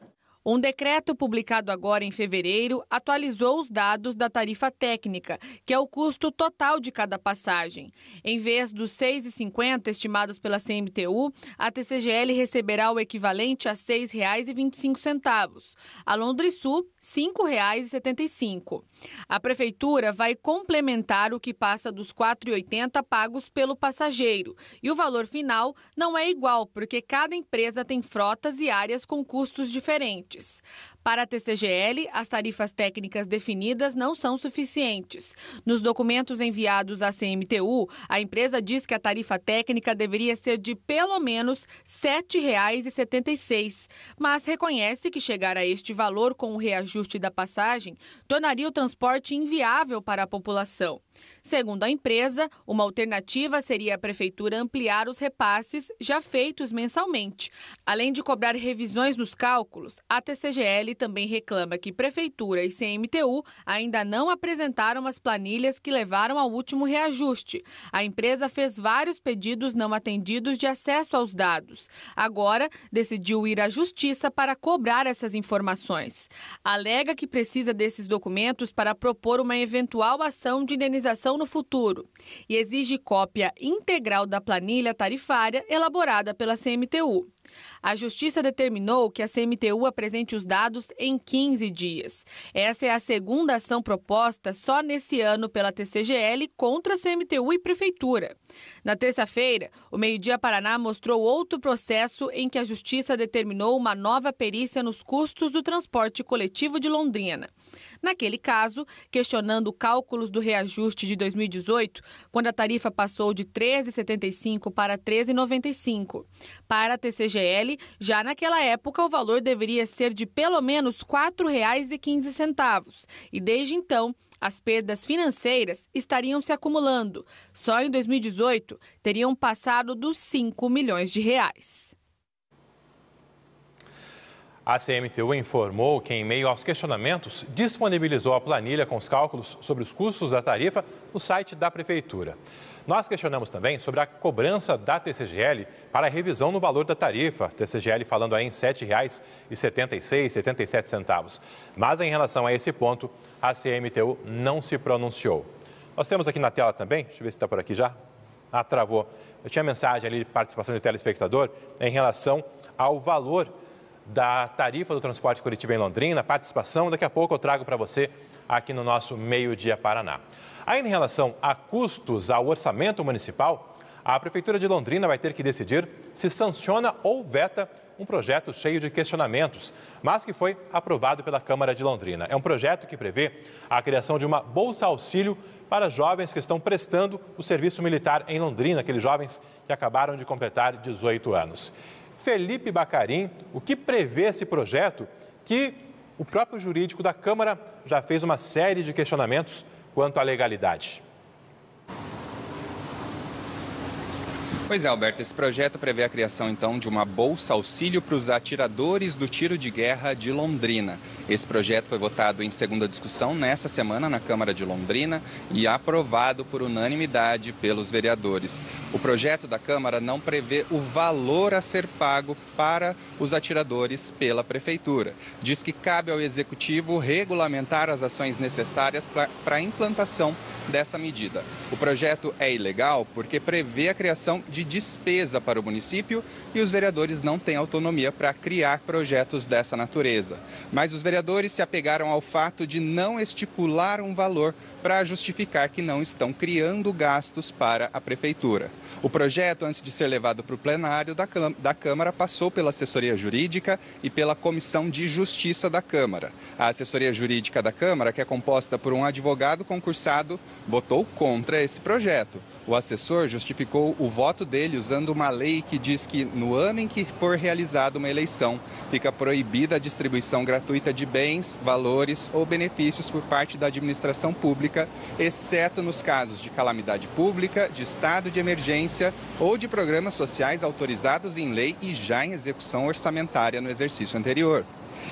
Um decreto publicado agora em fevereiro atualizou os dados da tarifa técnica, que é o custo total de cada passagem. Em vez dos R$ 6,50 estimados pela CMTU, a TCGL receberá o equivalente a R$ 6,25. A Londrisul R$ 5,75. A Prefeitura vai complementar o que passa dos R$ 4,80 pagos pelo passageiro. E o valor final não é igual, porque cada empresa tem frotas e áreas com custos diferentes. Para a TCGL, as tarifas técnicas definidas não são suficientes. Nos documentos enviados à CMTU, a empresa diz que a tarifa técnica deveria ser de pelo menos R$ 7,76, mas reconhece que chegar a este valor com o reajuste da passagem tornaria o transporte inviável para a população. Segundo a empresa, uma alternativa seria a Prefeitura ampliar os repasses já feitos mensalmente. Além de cobrar revisões nos cálculos, a TCGL também reclama que Prefeitura e CMTU ainda não apresentaram as planilhas que levaram ao último reajuste. A empresa fez vários pedidos não atendidos de acesso aos dados. Agora, decidiu ir à Justiça para cobrar essas informações. Alega que precisa desses documentos para propor uma eventual ação de indenização no futuro e exige cópia integral da planilha tarifária elaborada pela CMTU. A Justiça determinou que a CMTU apresente os dados em 15 dias. Essa é a segunda ação proposta só nesse ano pela TCGL contra a CMTU e Prefeitura. Na terça-feira, o Meio Dia Paraná mostrou outro processo em que a Justiça determinou uma nova perícia nos custos do transporte coletivo de Londrina. Naquele caso, questionando cálculos do reajuste de 2018, quando a tarifa passou de R$ 13,75 para R$ 13,95. Para a TCGL, já naquela época o valor deveria ser de pelo menos R$ 4,15. E desde então, as perdas financeiras estariam se acumulando. Só em 2018, teriam passado dos R$ 5 milhões. A CMTU informou que, em meio aos questionamentos, disponibilizou a planilha com os cálculos sobre os custos da tarifa no site da Prefeitura. Nós questionamos também sobre a cobrança da TCGL para a revisão no valor da tarifa, a TCGL falando aí em R$ 7,76, 77 centavos. Mas em relação a esse ponto, a CMTU não se pronunciou. Nós temos aqui na tela também, deixa eu ver se está por aqui já. Ah, travou. Eu tinha mensagem ali de participação de telespectador em relação ao valor da tarifa do transporte coletivo em Londrina, participação, daqui a pouco eu trago para você aqui no nosso Meio Dia Paraná. Ainda em relação a custos ao orçamento municipal, a Prefeitura de Londrina vai ter que decidir se sanciona ou veta um projeto cheio de questionamentos, mas que foi aprovado pela Câmara de Londrina. É um projeto que prevê a criação de uma bolsa-auxílio para jovens que estão prestando o serviço militar em Londrina, aqueles jovens que acabaram de completar 18 anos. Felipe Bacarim, o que prevê esse projeto que o próprio jurídico da Câmara já fez uma série de questionamentos quanto à legalidade. Pois é, Alberto, esse projeto prevê a criação, então, de uma bolsa-auxílio para os atiradores do tiro de guerra de Londrina. Esse projeto foi votado em segunda discussão nesta semana na Câmara de Londrina e aprovado por unanimidade pelos vereadores. O projeto da Câmara não prevê o valor a ser pago para os atiradores pela Prefeitura. Diz que cabe ao Executivo regulamentar as ações necessárias para a implantação dessa medida. O projeto é ilegal porque prevê a criação de despesa para o município e os vereadores não têm autonomia para criar projetos dessa natureza. Mas os vereadores se apegaram ao fato de não estipular um valor para justificar que não estão criando gastos para a Prefeitura. O projeto, antes de ser levado para o plenário da Câmara, passou pela assessoria jurídica e pela Comissão de Justiça da Câmara. A assessoria jurídica da Câmara, que é composta por um advogado concursado, votou contra esse projeto. O assessor justificou o voto dele usando uma lei que diz que no ano em que for realizada uma eleição, fica proibida a distribuição gratuita de bens, valores ou benefícios por parte da administração pública, exceto nos casos de calamidade pública, de estado de emergência ou de programas sociais autorizados em lei e já em execução orçamentária no exercício anterior.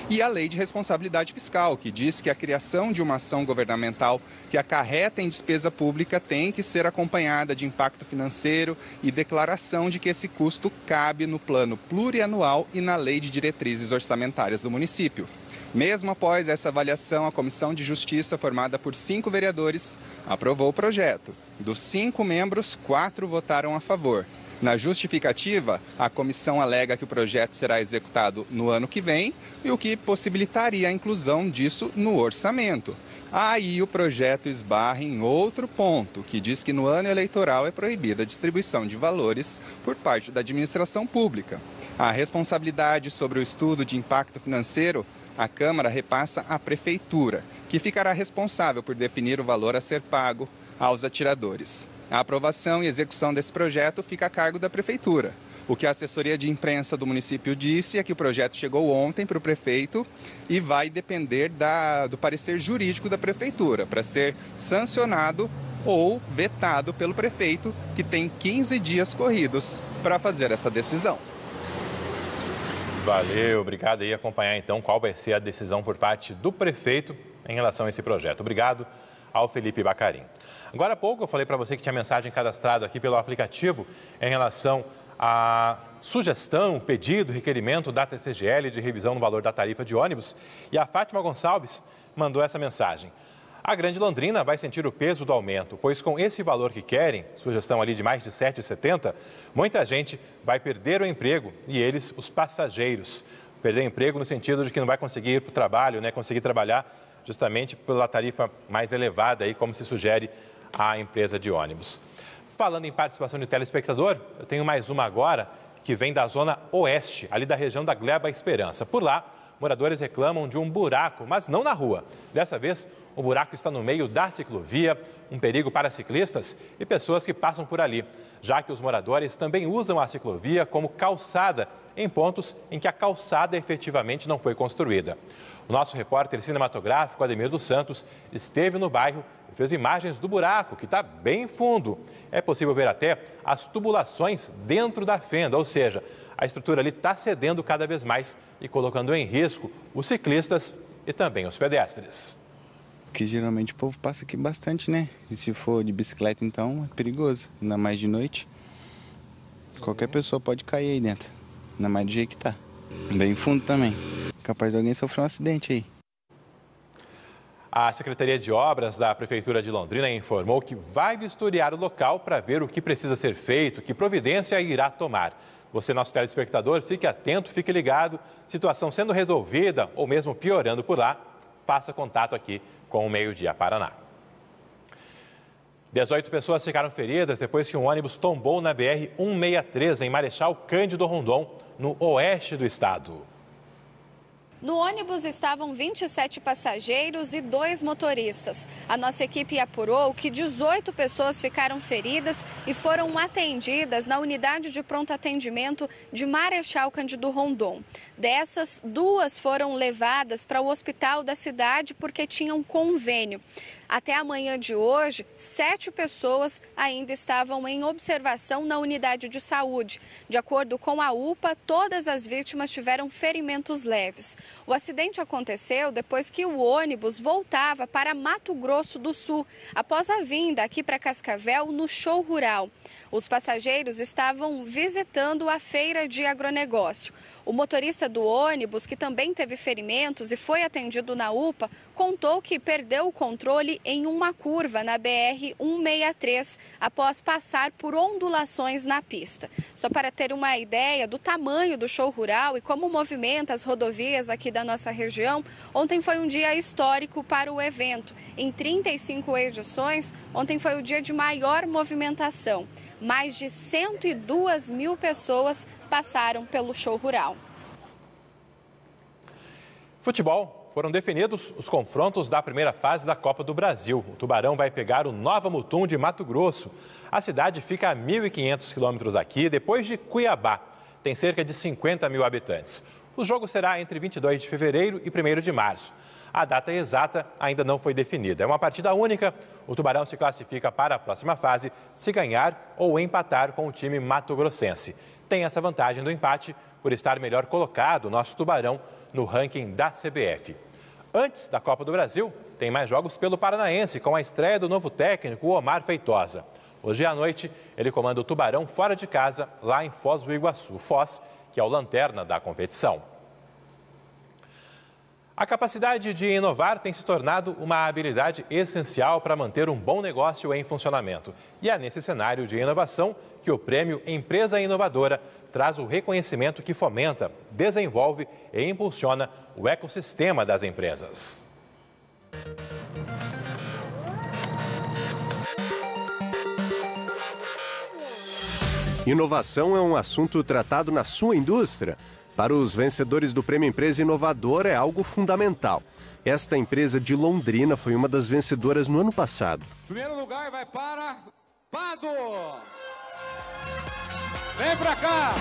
E a Lei de Responsabilidade Fiscal, que diz que a criação de uma ação governamental que acarreta em despesa pública tem que ser acompanhada de impacto financeiro e declaração de que esse custo cabe no plano plurianual e na Lei de Diretrizes Orçamentárias do município. Mesmo após essa avaliação, a Comissão de Justiça, formada por 5 vereadores, aprovou o projeto. Dos 5 membros, 4 votaram a favor. Na justificativa, a comissão alega que o projeto será executado no ano que vem e o que possibilitaria a inclusão disso no orçamento. Aí o projeto esbarra em outro ponto, que diz que no ano eleitoral é proibida a distribuição de valores por parte da administração pública. A responsabilidade sobre o estudo de impacto financeiro, a Câmara repassa à Prefeitura, que ficará responsável por definir o valor a ser pago aos atiradores. A aprovação e execução desse projeto fica a cargo da Prefeitura. O que a assessoria de imprensa do município disse é que o projeto chegou ontem para o prefeito e vai depender do parecer jurídico da Prefeitura para ser sancionado ou vetado pelo prefeito, que tem 15 dias corridos para fazer essa decisão. Valeu, obrigado aí acompanhar então qual vai ser a decisão por parte do prefeito em relação a esse projeto. Obrigado ao Felipe Bacarim. Agora há pouco eu falei para você que tinha mensagem cadastrada aqui pelo aplicativo em relação à sugestão, pedido, requerimento da TCGL de revisão no valor da tarifa de ônibus. E a Fátima Gonçalves mandou essa mensagem. A Grande Londrina vai sentir o peso do aumento, pois com esse valor que querem, sugestão ali de mais de R$ 7,70, muita gente vai perder o emprego e eles, os passageiros. Perder emprego no sentido de que não vai conseguir ir para o trabalho, conseguir trabalhar justamente pela tarifa mais elevada, aí, como se sugere a empresa de ônibus. Falando em participação de telespectador, eu tenho mais uma agora, que vem da zona oeste, ali da região da Gleba Esperança. Por lá, moradores reclamam de um buraco, mas não na rua. Dessa vez, o buraco está no meio da ciclovia, um perigo para ciclistas e pessoas que passam por ali, já que os moradores também usam a ciclovia como calçada em pontos em que a calçada efetivamente não foi construída. O nosso repórter cinematográfico, Ademir dos Santos, esteve no bairro e fez imagens do buraco, que está bem fundo. É possível ver até as tubulações dentro da fenda, ou seja, a estrutura ali está cedendo cada vez mais e colocando em risco os ciclistas e também os pedestres. Porque geralmente o povo passa aqui bastante, né? E se for de bicicleta, então é perigoso, ainda mais de noite. Qualquer pessoa pode cair aí dentro, ainda mais do jeito que tá. Bem fundo também. Capaz de alguém sofrer um acidente aí. A Secretaria de Obras da Prefeitura de Londrina informou que vai vistoriar o local para ver o que precisa ser feito, que providência irá tomar. Você, nosso telespectador, fique atento, fique ligado. Situação sendo resolvida ou mesmo piorando por lá, faça contato aqui com o Meio Dia Paraná. 18 pessoas ficaram feridas depois que um ônibus tombou na BR-163 em Marechal Cândido Rondon, no oeste do estado. No ônibus estavam 27 passageiros e 2 motoristas. A nossa equipe apurou que 18 pessoas ficaram feridas e foram atendidas na unidade de pronto atendimento de Marechal Cândido Rondon. Dessas, 2 foram levadas para o hospital da cidade porque tinham convênio. Até a manhã de hoje, 7 pessoas ainda estavam em observação na unidade de saúde. De acordo com a UPA, todas as vítimas tiveram ferimentos leves. O acidente aconteceu depois que o ônibus voltava para Mato Grosso do Sul, após a vinda aqui para Cascavel no show rural. Os passageiros estavam visitando a feira de agronegócio. O motorista do ônibus, que também teve ferimentos e foi atendido na UPA, contou que perdeu o controle em uma curva na BR-163 após passar por ondulações na pista. Só para ter uma ideia do tamanho do show rural e como movimenta as rodovias aqui da nossa região, ontem foi um dia histórico para o evento. Em 35 edições, ontem foi o dia de maior movimentação. Mais de 102 mil pessoas passaram pelo show rural. Futebol. Foram definidos os confrontos da primeira fase da Copa do Brasil. O Tubarão vai pegar o Nova Mutum de Mato Grosso. A cidade fica a 1.500 quilômetros daqui, depois de Cuiabá. Tem cerca de 50 mil habitantes. O jogo será entre 22 de fevereiro e 1º de março. A data exata ainda não foi definida. É uma partida única. O Tubarão se classifica para a próxima fase se ganhar ou empatar com o time mato-grossense. Tem essa vantagem do empate por estar melhor colocado o nosso Tubarão no ranking da CBF. Antes da Copa do Brasil, tem mais jogos pelo Paranaense, com a estreia do novo técnico, Omar Feitosa. Hoje à noite, ele comanda o Tubarão fora de casa, lá em Foz do Iguaçu. Foz, que é o lanterna da competição. A capacidade de inovar tem se tornado uma habilidade essencial para manter um bom negócio em funcionamento. E é nesse cenário de inovação que o prêmio Empresa Inovadora traz o reconhecimento que fomenta, desenvolve e impulsiona o ecossistema das empresas. Inovação é um assunto tratado na sua indústria. Para os vencedores do Prêmio Empresa Inovadora é algo fundamental. Esta empresa de Londrina foi uma das vencedoras no ano passado. Primeiro lugar vai para Pado. Vem pra cá.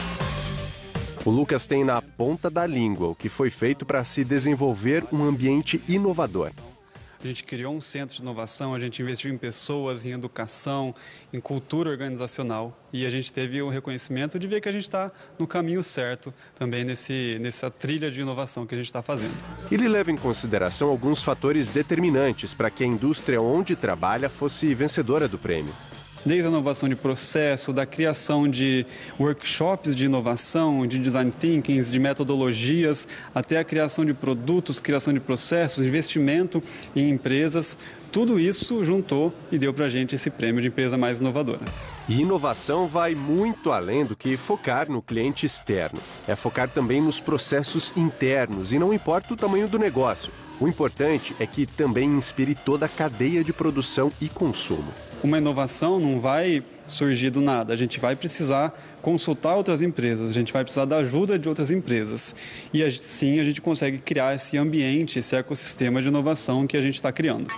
O Lucas tem na ponta da língua o que foi feito para se desenvolver um ambiente inovador. A gente criou um centro de inovação, a gente investiu em pessoas, em educação, em cultura organizacional e a gente teve o reconhecimento de ver que a gente está no caminho certo também nessa trilha de inovação que a gente está fazendo. Ele leva em consideração alguns fatores determinantes para que a indústria onde trabalha fosse vencedora do prêmio. Desde a inovação de processo, da criação de workshops de inovação, de design thinking, de metodologias, até a criação de produtos, criação de processos, investimento em empresas, tudo isso juntou e deu para a gente esse prêmio de empresa mais inovadora. E inovação vai muito além do que focar no cliente externo. É focar também nos processos internos e não importa o tamanho do negócio. O importante é que também inspire toda a cadeia de produção e consumo. Uma inovação não vai surgir do nada, a gente vai precisar consultar outras empresas, a gente vai precisar da ajuda de outras empresas. E assim a gente consegue criar esse ambiente, esse ecossistema de inovação que a gente está criando.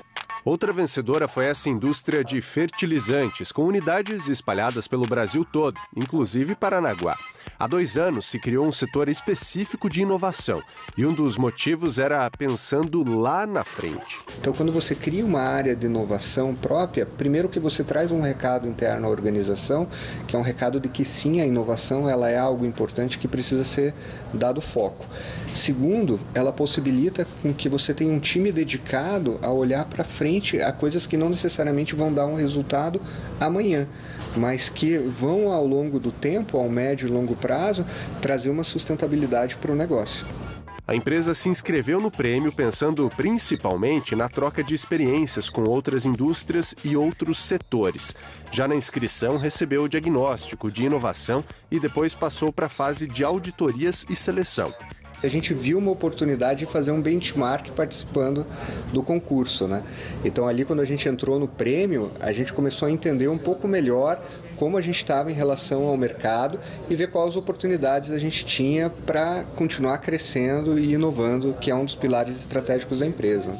Outra vencedora foi essa indústria de fertilizantes, com unidades espalhadas pelo Brasil todo, inclusive Paranaguá. Há 2 anos se criou um setor específico de inovação e um dos motivos era pensando lá na frente. Então, quando você cria uma área de inovação própria, primeiro que você traz um recado interno à organização, que é um recado de que sim, a inovação ela é algo importante que precisa ser dado foco. Segundo, ela possibilita com que você tenha um time dedicado a olhar para frente a coisas que não necessariamente vão dar um resultado amanhã, mas que vão ao longo do tempo, ao médio e longo prazo, trazer uma sustentabilidade para o negócio. A empresa se inscreveu no prêmio pensando principalmente na troca de experiências com outras indústrias e outros setores. Já na inscrição, recebeu o diagnóstico de inovação e depois passou para a fase de auditorias e seleção. A gente viu uma oportunidade de fazer um benchmark participando do concurso, né? Então ali quando a gente entrou no prêmio, a gente começou a entender um pouco melhor como a gente estava em relação ao mercado e ver quais oportunidades a gente tinha para continuar crescendo e inovando, que é um dos pilares estratégicos da empresa.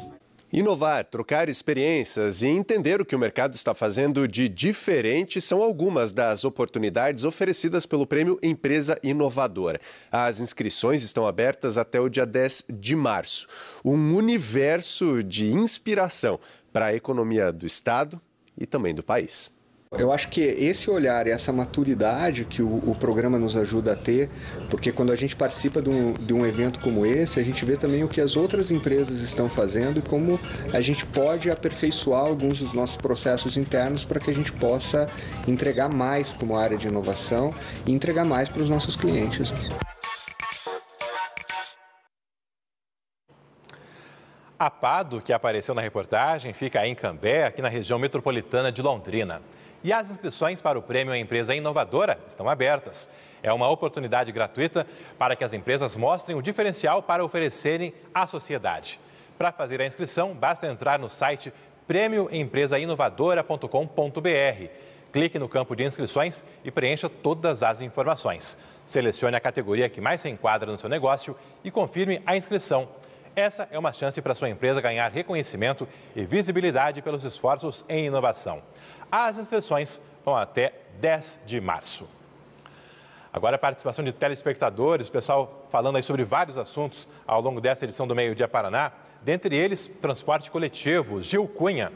Inovar, trocar experiências e entender o que o mercado está fazendo de diferente são algumas das oportunidades oferecidas pelo Prêmio Empresa Inovadora. As inscrições estão abertas até o dia 10 de março. Um universo de inspiração para a economia do Estado e também do país. Eu acho que esse olhar e essa maturidade que o programa nos ajuda a ter, porque quando a gente participa de um evento como esse, a gente vê também o que as outras empresas estão fazendo e como a gente pode aperfeiçoar alguns dos nossos processos internos para que a gente possa entregar mais como área de inovação e entregar mais para os nossos clientes. A Pado, que apareceu na reportagem, fica em Cambé, aqui na região metropolitana de Londrina. E as inscrições para o Prêmio Empresa Inovadora estão abertas. É uma oportunidade gratuita para que as empresas mostrem o diferencial para oferecerem à sociedade. Para fazer a inscrição, basta entrar no site premioempresainovadora.com.br. Clique no campo de inscrições e preencha todas as informações. Selecione a categoria que mais se enquadra no seu negócio e confirme a inscrição. Essa é uma chance para a sua empresa ganhar reconhecimento e visibilidade pelos esforços em inovação. As inscrições vão até 10 de março. Agora a participação de telespectadores, o pessoal falando aí sobre vários assuntos ao longo desta edição do Meio Dia Paraná. Dentre eles, transporte coletivo. Gil Cunha.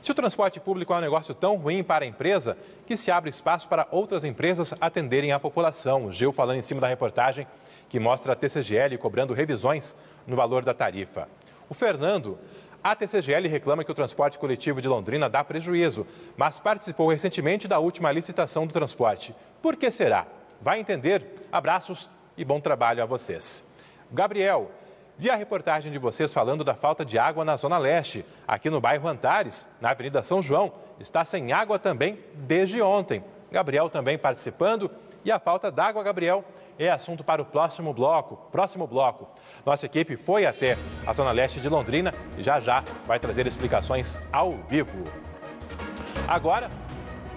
Se o transporte público é um negócio tão ruim para a empresa, que se abre espaço para outras empresas atenderem a população. O Gil falando em cima da reportagem que mostra a TCGL cobrando revisões no valor da tarifa. O Fernando, a TCGL reclama que o transporte coletivo de Londrina dá prejuízo, mas participou recentemente da última licitação do transporte. Por que será? Vai entender. Abraços e bom trabalho a vocês. Gabriel, Vi a reportagem de vocês falando da falta de água na Zona Leste. Aqui no bairro Antares, na Avenida São João, está sem água também desde ontem. Gabriel também participando. E a falta d'água, Gabriel, é assunto para o próximo bloco. Nossa equipe foi até a Zona Leste de Londrina e já vai trazer explicações ao vivo. Agora,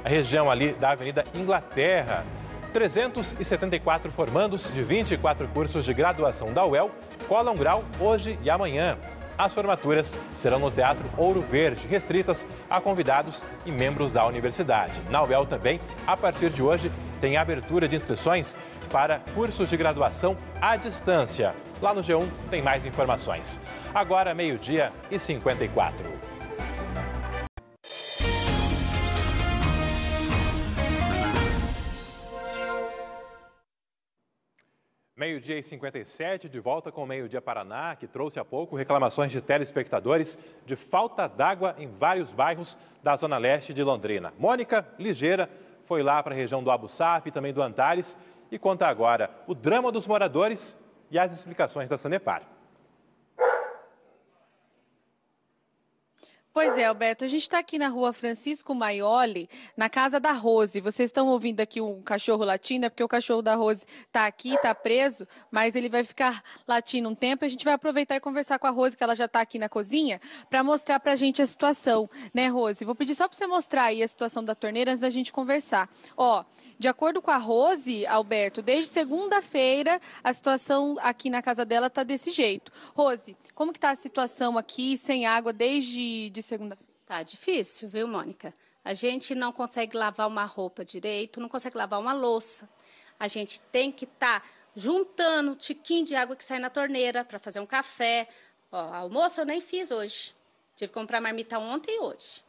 a região ali da Avenida Inglaterra. 374 formandos de 24 cursos de graduação da UEL colam grau hoje e amanhã. As formaturas serão no Teatro Ouro Verde, restritas a convidados e membros da universidade. Na UEL também, a partir de hoje, tem abertura de inscrições para cursos de graduação à distância. Lá no G1 tem mais informações. Agora, 12h54. Meio-dia e 57, de volta com o Meio-dia Paraná, que trouxe há pouco reclamações de telespectadores de falta d'água em vários bairros da Zona Leste de Londrina. Mônica Ligeira foi lá para a região do Abuçaf e também do Antares e conta agora o drama dos moradores e as explicações da Sanepar. Pois é, Alberto, a gente está aqui na rua Francisco Maioli, na casa da Rose. Vocês estão ouvindo aqui um cachorro latindo, é porque o cachorro da Rose está aqui, está preso, mas ele vai ficar latindo um tempo. A gente vai aproveitar e conversar com a Rose, que ela já está aqui na cozinha, para mostrar para a gente a situação, né, Rose? Vou pedir só para você mostrar aí a situação da torneira antes da gente conversar. Ó, de acordo com a Rose, Alberto, desde segunda-feira a situação aqui na casa dela está desse jeito. Rose, como que está a situação aqui sem água desde segunda-feira? Tá difícil, viu, Mônica? A gente não consegue lavar uma roupa direito, não consegue lavar uma louça. A gente tem que estar juntando o tiquinho de água que sai na torneira para fazer um café. Ó, almoço eu nem fiz hoje. Tive que comprar marmita ontem e hoje.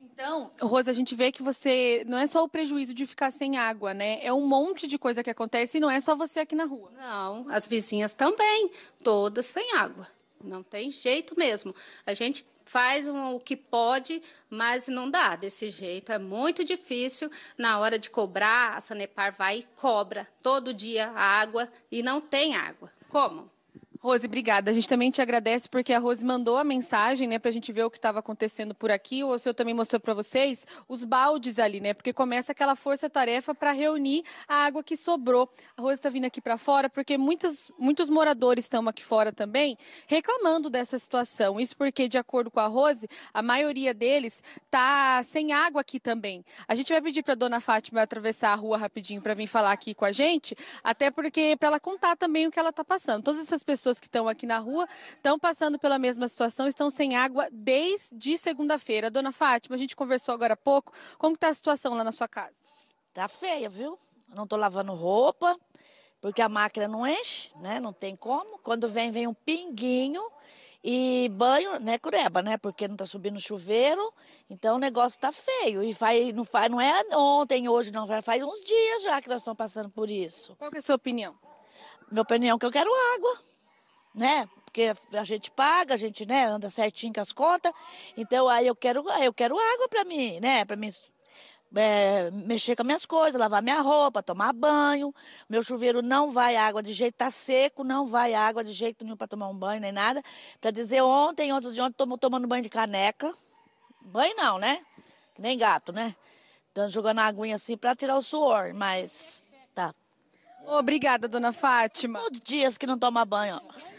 Então, Rosa, a gente vê que você não é só o prejuízo de ficar sem água, né? É um monte de coisa que acontece e não é só você aqui na rua. Não, as vizinhas também, todas sem água. Não tem jeito mesmo. A gente faz o que pode, mas não dá desse jeito. É muito difícil. Na hora de cobrar, a Sanepar vai e cobra todo dia a água e não tem água. Como? Rose, obrigada. A gente também te agradece porque a Rose mandou a mensagem, né, pra gente ver o que estava acontecendo por aqui. O senhor também mostrou para vocês os baldes ali, né, porque começa aquela força-tarefa para reunir a água que sobrou. A Rose está vindo aqui para fora porque muitos moradores estão aqui fora também reclamando dessa situação. Isso porque, de acordo com a Rose, a maioria deles tá sem água aqui também. A gente vai pedir para dona Fátima atravessar a rua rapidinho para vir falar aqui com a gente, até porque para ela contar também o que ela está passando. Todas essas pessoas que estão aqui na rua estão passando pela mesma situação, estão sem água desde segunda-feira. Dona Fátima, a gente conversou agora há pouco. Como está a situação lá na sua casa? Tá feia, viu? Não estou lavando roupa, porque a máquina não enche, né? Não tem como. Quando vem um pinguinho e banho, né, Cureba, né? Porque não está subindo chuveiro, então o negócio tá feio. E não é ontem, hoje, não. Faz uns dias já que nós estamos passando por isso. Qual que é a sua opinião? Minha opinião é que eu quero água, né? Porque a gente paga, a gente, né, anda certinho com as contas. Então aí eu quero água para mim, né? Para mim mexer com as minhas coisas, lavar minha roupa, tomar banho. Meu chuveiro não vai água de jeito, tá seco, não vai água de jeito nenhum para tomar um banho nem nada. Para dizer antes de ontem, tomando banho de caneca. Banho não, né? Que nem gato, né? Então, jogando a aguinha assim para tirar o suor, mas tá. Obrigada, dona Fátima. Todos dias que não toma banho, ó.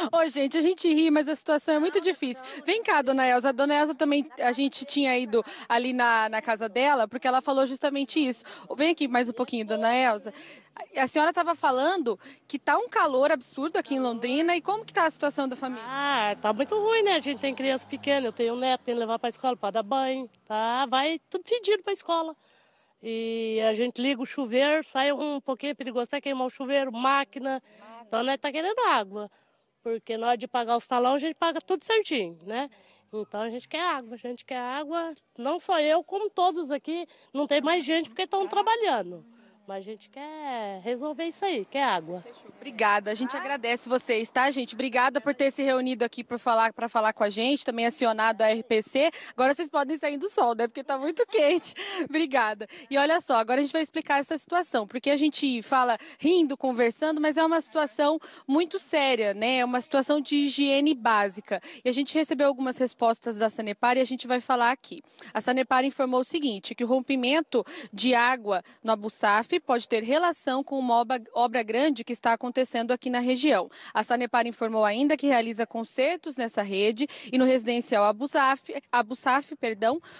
Ô, gente, a gente ri, mas a situação é muito difícil. Vem cá, dona Elza. A dona Elza também, a gente tinha ido ali na casa dela, porque ela falou justamente isso. Vem aqui mais um pouquinho, dona Elza. A senhora estava falando que tá um calor absurdo aqui em Londrina. E como que tá a situação da família? Ah, tá muito ruim, né? A gente tem criança pequena, eu tenho um neto, tenho que levar para a escola para dar banho. Tá, vai tudo fedido para a escola. E a gente liga o chuveiro, sai um pouquinho perigoso, até queimar o chuveiro, máquina. Então, nós tá querendo água. Porque na hora de pagar os talões, a gente paga tudo certinho, né? Então a gente quer água, não só eu, como todos aqui, não tem mais gente porque estão trabalhando. Mas a gente quer resolver isso aí, quer água. Obrigada, a gente agradece vocês, tá, gente? Obrigada por ter se reunido aqui para falar com a gente, também acionado a RPC. Agora vocês podem sair do sol, né? Porque tá muito quente. Obrigada. E olha só, agora a gente vai explicar essa situação, porque a gente fala rindo, conversando, mas é uma situação muito séria, né? É uma situação de higiene básica. E a gente recebeu algumas respostas da Sanepar e a gente vai falar aqui. A Sanepar informou o seguinte, que o rompimento de água no Abussaf pode ter relação com uma obra grande que está acontecendo aqui na região. A Sanepar informou ainda que realiza consertos nessa rede e no residencial Abussaf,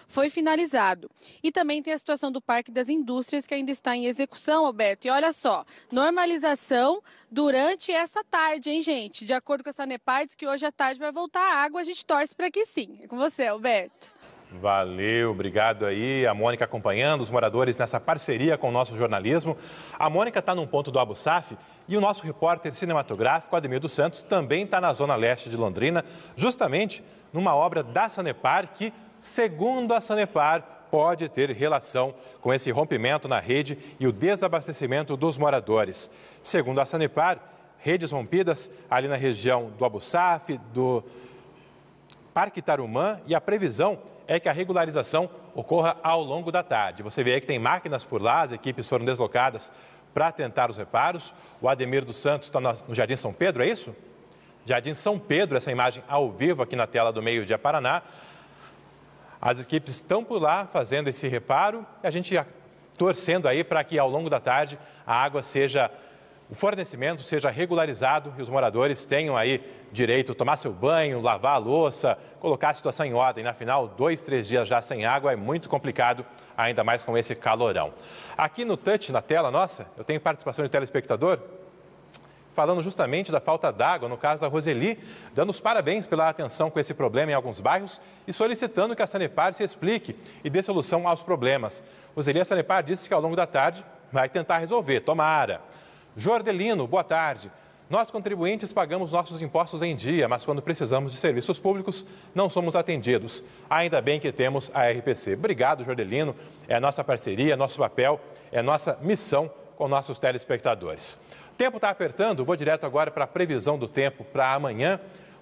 foi finalizado. E também tem a situação do Parque das Indústrias que ainda está em execução, Alberto. E olha só, normalização durante essa tarde, hein, gente? De acordo com a Sanepar, diz que hoje à tarde vai voltar a água, a gente torce para que sim. É com você, Alberto. Valeu, obrigado aí. A Mônica acompanhando os moradores nessa parceria com o nosso jornalismo. A Mônica está num ponto do Abussaf e o nosso repórter cinematográfico, Ademir dos Santos, também está na zona leste de Londrina, justamente numa obra da Sanepar que, segundo a Sanepar, pode ter relação com esse rompimento na rede e o desabastecimento dos moradores. Segundo a Sanepar, redes rompidas ali na região do Abussaf, do Parque Tarumã, e a previsão é que a regularização ocorra ao longo da tarde. Você vê aí que tem máquinas por lá, as equipes foram deslocadas para tentar os reparos. O Ademir dos Santos está no Jardim São Pedro, é isso? Jardim São Pedro, essa imagem ao vivo aqui na tela do Meio Dia Paraná. As equipes estão por lá fazendo esse reparo e a gente torcendo aí para que ao longo da tarde o fornecimento seja regularizado e os moradores tenham aí direito a tomar seu banho, lavar a louça, colocar a situação em ordem. Afinal, 2, 3 dias já sem água é muito complicado, ainda mais com esse calorão. Aqui no touch, na tela nossa, eu tenho participação de telespectador falando justamente da falta d'água, no caso da Roseli, dando os parabéns pela atenção com esse problema em alguns bairros e solicitando que a Sanepar se explique e dê solução aos problemas. Roseli, a Sanepar disse que ao longo da tarde vai tentar resolver, tomara. Jordelino, boa tarde. Nós, contribuintes, pagamos nossos impostos em dia, mas quando precisamos de serviços públicos, não somos atendidos. Ainda bem que temos a RPC. Obrigado, Jordelino. É a nossa parceria, nosso papel, é a nossa missão com nossos telespectadores. O tempo está apertando, vou direto agora para a previsão do tempo para amanhã.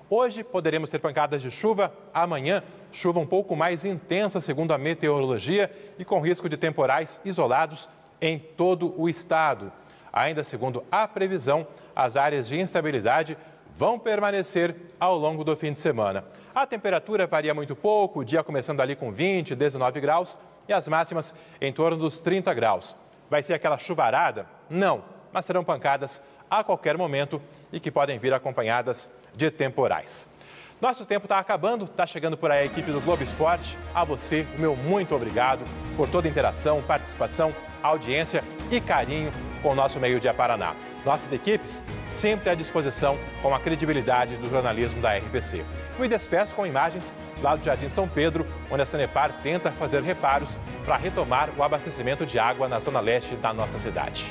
Hoje poderemos ter pancadas de chuva, amanhã chuva um pouco mais intensa, segundo a meteorologia, e com risco de temporais isolados em todo o estado. Ainda segundo a previsão, as áreas de instabilidade vão permanecer ao longo do fim de semana. A temperatura varia muito pouco, o dia começando ali com 20, 19 graus e as máximas em torno dos 30 graus. Vai ser aquela chuvarada? Não, mas serão pancadas a qualquer momento e que podem vir acompanhadas de temporais. Nosso tempo está acabando, está chegando por aí a equipe do Globo Esporte. A você, o meu muito obrigado por toda a interação, participação, audiência e carinho com o nosso Meio Dia Paraná. Nossas equipes sempre à disposição com a credibilidade do jornalismo da RPC. Me despeço com imagens lá do Jardim São Pedro, onde a Sanepar tenta fazer reparos para retomar o abastecimento de água na zona leste da nossa cidade.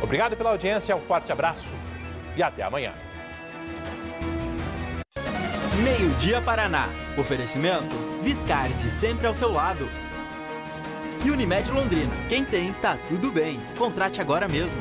Obrigado pela audiência, um forte abraço e até amanhã. Meio Dia Paraná. Oferecimento Viscardi, sempre ao seu lado. E Unimed Londrina. Quem tem, tá tudo bem. Contrate agora mesmo.